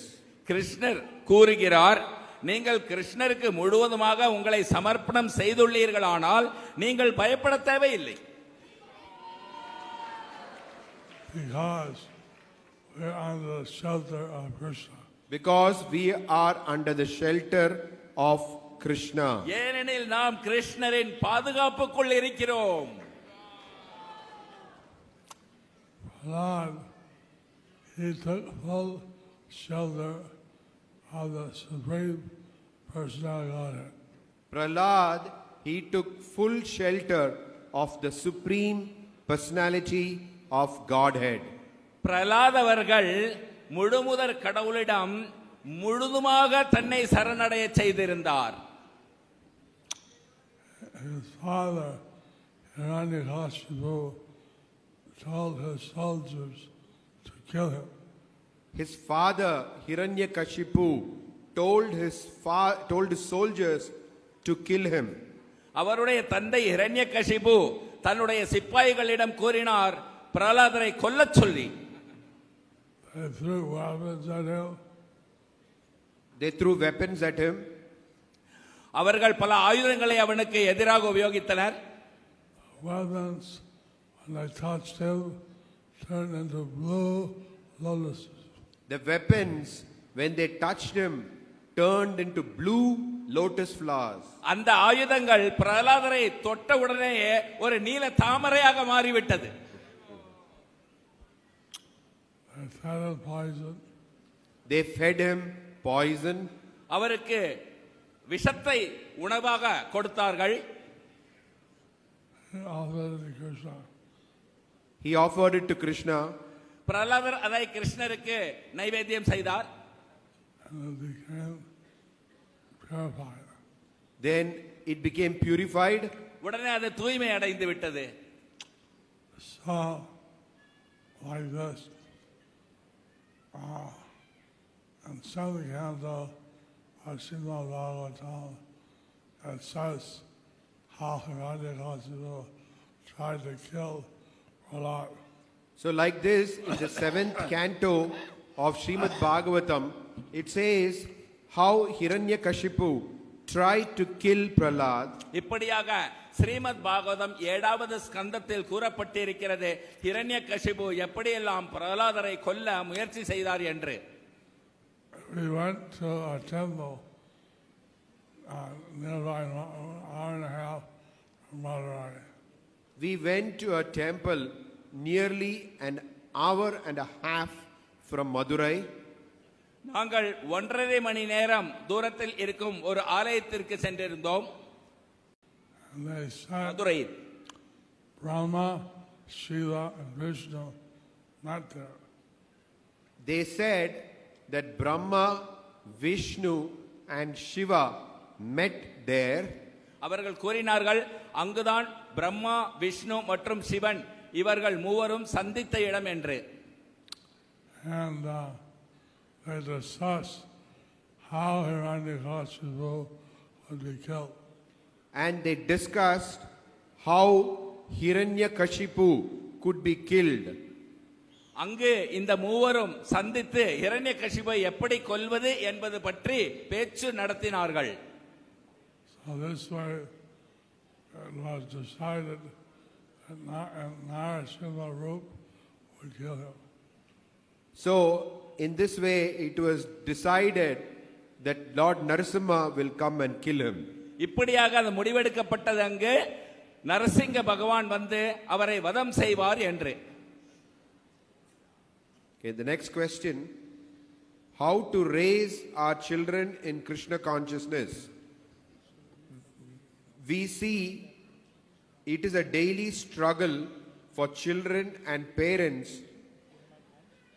கிருஷ்ணர் கூறுகிறார், நீங்கள் கிருஷ்ணருக்கு முழுவதுமாக உங்களை சமர்ப்பணம் செய்துள்ளீர்களானால் நீங்கள் பயப்பட தேவையில்லை. Because we are under the shelter of Krishna. Because we are under the shelter of Krishna. ஏனெனில் நாம் கிருஷ்ணரின் பாதுகாப்புக்குள் இருக்கிறோம். Prahlad, he took full shelter of the Supreme Personality Godhead. Prahlad, he took full shelter of the Supreme Personality of Godhead. Pralhad அவர்கள் முழுமுதற் கடவுளிடம் முழுதுமாக தன்னை சரணடைய செய்திருந்தார். His father, Hiranyakashipu, told his soldiers to kill him. His father, Hiranyakashipu, told his soldiers to kill him. அவருடைய தந்தை ஹிரண்யகசிபு தன்னுடைய சிப்பாய்களிடம் கூறினார், பிரலாதரை கொல்லச் சொல்லி. They threw weapons at him. They threw weapons at him. அவர்கள் பல ஆயுதங்களை அவனுக்கு எதிராக உபயோகித்தனர். Weapons, when they touched him, turned into blue lotuses. The weapons, when they touched him, turned into blue lotus flowers. அந்த ஆயுதங்கள் பிரலாதரை தொட்ட உடனேயே ஒரு நீல தாமரையாக மாறிவிட்டது. They fed him poison. They fed him poison. அவருக்கு விஷத்தை உணவாக கொடுத்தார்கள். He offered it to Krishna. He offered it to Krishna. பிரலாதர் அதை கிருஷ்ணருக்கு நைவேத்தியம் செய்தார். And it became purified. Then it became purified. உடனே அது தூய்மை அடைந்து விட்டது. So, like this, and second canto of Srimad Bhagavatam that says how Hiranyakashipu tried to kill Prahlad. So like this, in the 7th canto of Srimad Bhagavatam, it says how Hiranyakashipu tried to kill Prahlad. இப்படியாக ஸ்ரீமத் பாகவதம் 7வது ஸ்கந்தத்தில் கூறப்பட்டிருக்கிறது ஹிரண்யகசிபு எப்படியெல்லாம் பிரகலாதரை கொல்ல முயற்சி செய்தார் என்று. We went to a temple nearby, an hour and a half from Madurai. We went to a temple nearly an hour and a half from Madurai. நாங்கள் 1.5 மணி நேரம் தூரத்தில் இருக்கும் ஒரு ஆலயத்திற்கு சென்றிருந்தோம். And they said மதுரையில் Brahma, Shiva, and Vishnu met there. They said that Brahma, Vishnu and Shiva met there. அவர்கள் கூறினார்கள் அங்குதான் பிரம்மா, விஷ்ணு மற்றும் சிவன் இவர்கள் மூவரும் சந்தித்த இடம் என்று. And they discussed how Hiranyakashipu would be killed. And they discussed how Hiranyakashipu could be killed. அங்கு இந்த மூவரும் சந்தித்து ஹிரண்யகசிபை எப்படி கொல்வது என்பது பற்றி பேச்சு நடத்தினார்கள். So this way it was decided that Narasimha Rup would kill him. So in this way it was decided that Lord Narasimha will come and kill him. இப்படியாக அது முடிவெடுக்கப்பட்டது அங்கு நரசிங்க பகவான் வந்து அவரை வதம் செய்வார் என்று. Okay, the next question, how to raise our children in Krishna consciousness? We see it is a daily struggle for children and parents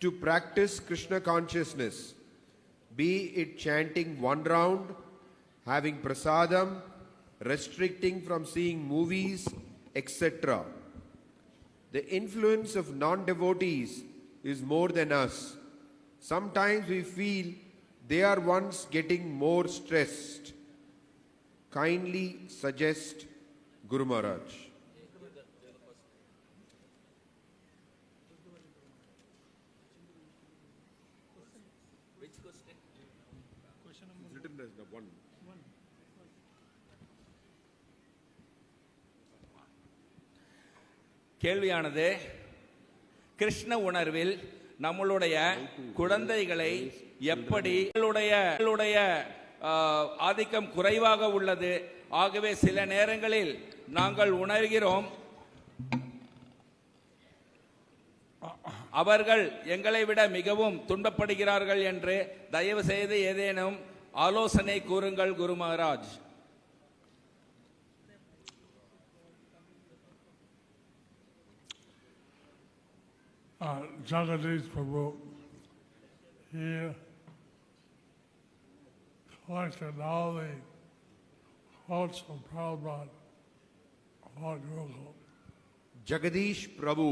to practice Krishna consciousness, be it chanting one round, having prasadam, restricting from seeing movies, etc. The influence of non-devotees is more than us. Sometimes we feel they are ones getting more stressed. Kindly suggest Guru Maharaj. கேள்வியானது Krishna உணர்வில் நம்மளுடைய குழந்தைகளை எப்படி ஆதிக்கம் குறைவாக உள்ளது. ஆகவே சில நேரங்களில் நாங்கள் உணர்கிறோம் அவர்கள் எங்களை விட மிகவும் துன்பப்படுகிறார்கள் என்று. தயவு செய்து ஏதேனும் ஆலோசனை கூறுங்கள் குரு Maharaj. Jagadish Prabhu, he collected all the quotes of Prabhupada about Gurukul. Jagadish Prabhu,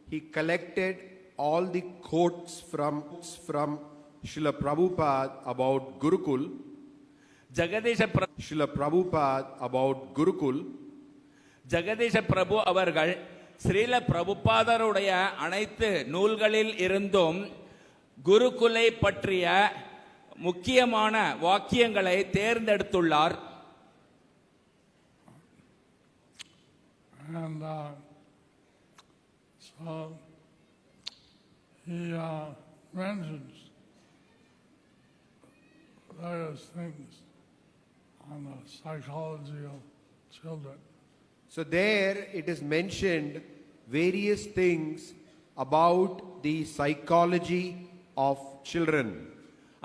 he collected all the quotes from Srila Prabhupada about Gurukul. Srila Prabhupada about Gurukul. Jagadish பிரபு அவர்கள் ஸ்ரீல பிரபுபாதருடைய அனைத்து நூல்களில் இருந்தும் குருகுலை பற்றிய முக்கியமான வாக்கியங்களை தேர்ந்தெடுத்துள்ளார். And so he mentions various things on the psychology of children. So there it is mentioned various things about the psychology of children.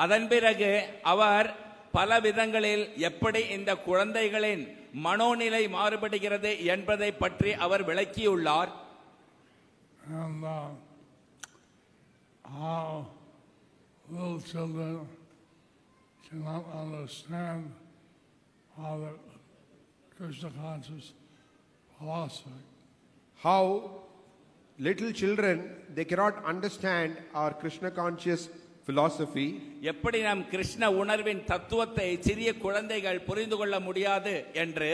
அதன் பிறகு அவர் பல விதங்களில் எப்படி இந்த குழந்தைகளின் மனோநிலை மாறுபடுகிறது என்பதை பற்றி அவர் விளக்கியுள்ளார். And how little children cannot understand how the Krishna conscious philosophy. How little children, they cannot understand our Krishna conscious philosophy. எப்படி நாம் கிருஷ்ண உணர்வின் தத்துவத்தை சிறிய குழந்தைகள் புரிந்து கொள்ள முடியாது என்று,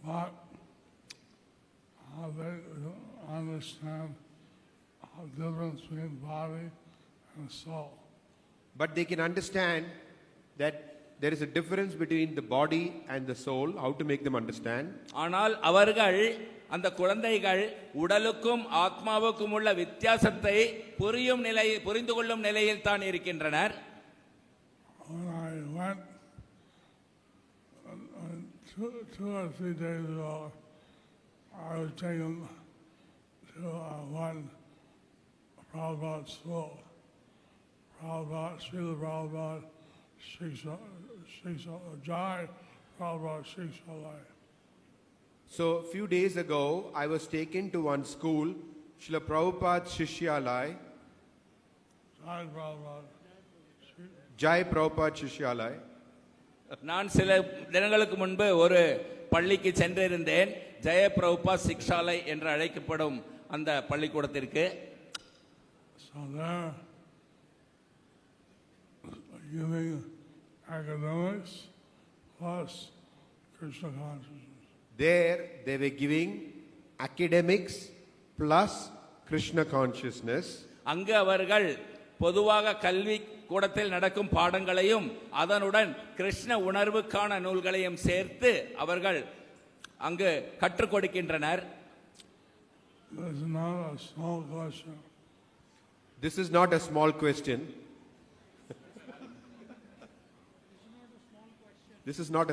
but they understand the difference between body and soul. But they can understand that there is a difference between the body and the soul, how to make them understand. ஆனால் அவர்கள் அந்த குழந்தைகள் உடலுக்கும் ஆத்மாவுக்கும் உள்ள வித்தியாசத்தை புரிந்து கொள்ளும் நிலையில் தான் இருக்கின்றனர். When I went 2 or 3 days ago, I was taken to one Prabhupada school. Srila Prabhupada, Jai Prabhupada Shikshalai. So a few days ago, I was taken to one school, Srila Prabhupada Shishyalai, Jai Prabhupada Shishyalai. நான் சில தினங்களுக்கு முன்பு ஒரு பள்ளிக்கு சென்றிருந்தேன், ஜெய பிரபுபா சிக்ஷாலை என்று அழைக்கப்படும் அந்த பள்ளிக்கூடத்திற்கு. So there, giving academics plus Krishna consciousness. There, they were giving academics plus Krishna consciousness. அங்கு அவர்கள் பொதுவாக கல்வி கூடத்தில் நடக்கும் பாடங்களையும் அதனுடன் கிருஷ்ண உணர்வுக்கான நூல்களையும் சேர்த்து அவர்கள் அங்கு கற்றுக் கொடுக்கின்றனர். This is not a small question. This is not a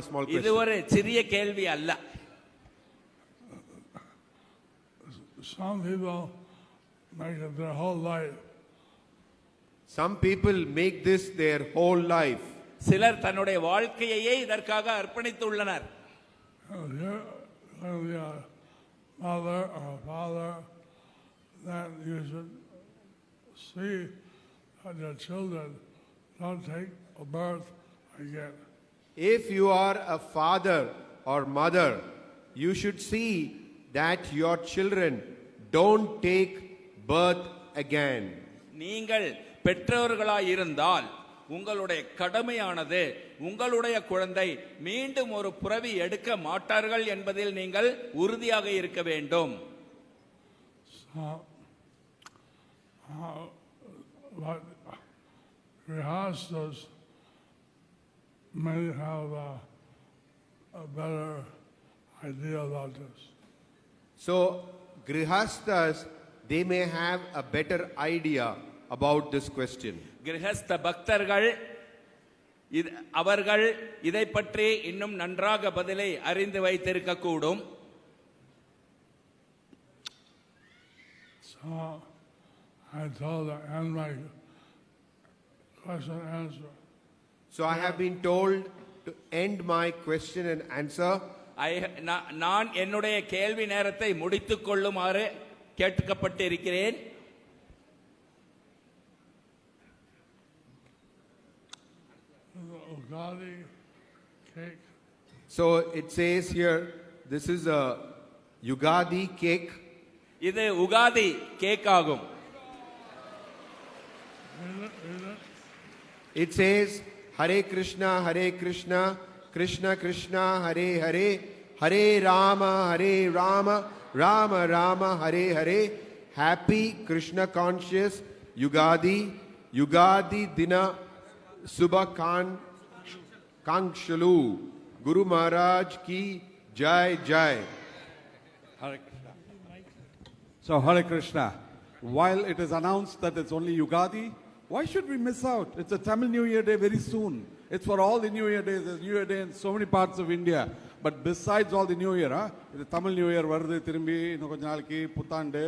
small இது question. ஒரு சிறிய கேள்வி அல்ல. Some people make it their whole life. Some people make this their whole life. சிலர் தன்னுடைய வாழ்க்கையையே இதற்காக அர்ப்பணித்துள்ளனர். Mother or father, then you should see that your children don't take a birth again. If you are a father or mother, you should see that your children don't take birth again. நீங்கள் பெற்றோர்களாய் இருந்தால் உங்களுடைய கடமையானது உங்களுடைய குழந்தை மீண்டும் ஒரு பிறவி எடுக்க மாட்டார்கள் என்பதில் நீங்கள் உறுதியாக இருக்க வேண்டும். But grihastas may have a better idea about this. So, grihastas, they may have a better idea about this question. கிரகஸ்த பக்தர்கள் அவர்கள் இதை பற்றி இன்னும் நன்றாக பதிலை அறிந்து வைத்திருக்க கூடும். So I told her and my question and answer. So I have been told to end my question and answer. நான் என்னுடைய கேள்வி நேரத்தை முடித்துக் கொள்ளுமாறு கேட்கப்பட்டிருக்கிறேன். Ugadi cake. So it says here, this is a Ugadi cake. இது Ugadi cake ஆகும். It says, Hare Krishna, Krishna Krishna, Hare Hare, Hare Rama, Rama Rama, Hare Hare. Happy Krishna conscious Ugadi, Ugadi Dina Subha Kankshalu. Guru Maharaj ki Jai Jai. Hare Krishna. So Hare Krishna. While it is announced that it's only Ugadi, why should we miss out? It's a Tamil New Year Day very soon. It's for all the New Year days. There's New Year Day in so many parts of India. But besides all the New Year, the Tamil New Year வருது திரும்பி இன்னும் கொஞ்ச நாளைக்கு புத்தாண்டு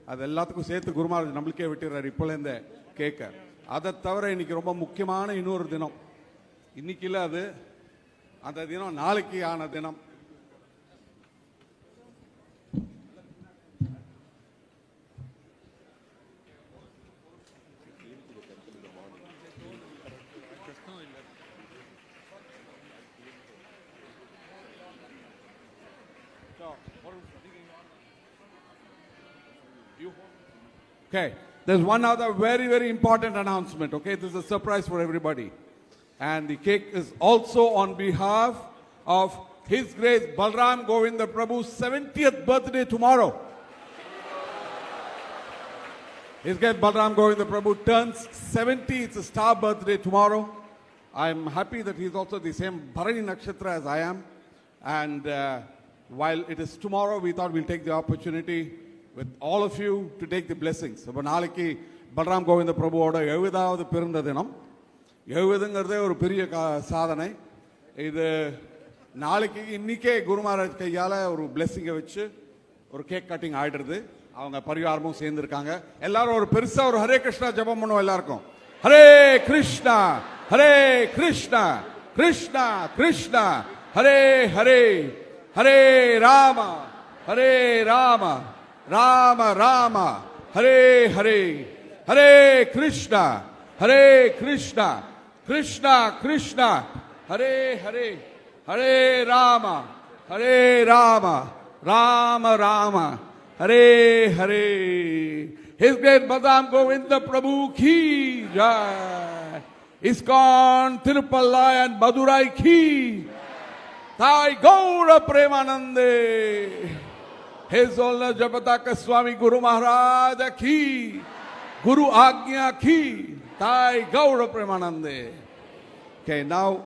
அது எல்லாத்துக்கும் சேர்த்து குருமாராஜ் நம்மளுக்கே விட்டுறாரு இப்போல இந்த கேட்க. அதை தவிர இன்னைக்கு ரொம்ப முக்கியமான இன்னொரு தினம். இன்னைக்கு இல்லை அது, அந்த தினம் நாளைக்கு ஆன தினம். Okay. There's one other very, very important announcement, okay? This is a surprise for everybody. And the cake is also on behalf of His Grace Balram Govinda Prabhu's 70th birthday tomorrow. His Grace Balram Govinda Prabhu turns 70. It's a star birthday tomorrow. I'm happy that he's also the same Bharani Nakshatra as I am. And while it is tomorrow, we thought we'll take the opportunity with all of you to take the blessings. அப்போ நாளைக்கு பல்ராம் கோவிந்த பிரபுவோட 70வது பிறந்த தினம். 70ங்கிறதே ஒரு பெரிய சாதனை. இது நாளைக்கு இன்னைக்கே குரு மகாராஜ் கையால் ஒரு பிளெஸிங்கை வச்சு ஒரு கேக் கட்டிங் ஆயிடுறது. அவங்க பரிவாரமும் சேர்ந்துருக்காங்க. எல்லாரும் ஒரு பெருசா ஒரு ஹரே கிருஷ்ணா ஜெபம் பண்ணுவோம் எல்லாருக்கும். Hare Krishna Hare Krishna Krishna Krishna Hare Hare Hare Rama Hare Rama Rama Rama Hare Hare Hare Krishna Hare Krishna Krishna Krishna Hare Hare Hare Rama Hare Rama Rama Rama Hare Hare. His Grace Balram Govinda Prabhu ki jai. ISKCON Tirupallai and Madurai ki. Thai Gaura Premanande. His Holiness Jayapataka Swami Guru Maharaj ki. Guru Agnya ki. Thai Gaura Premanande. Okay, now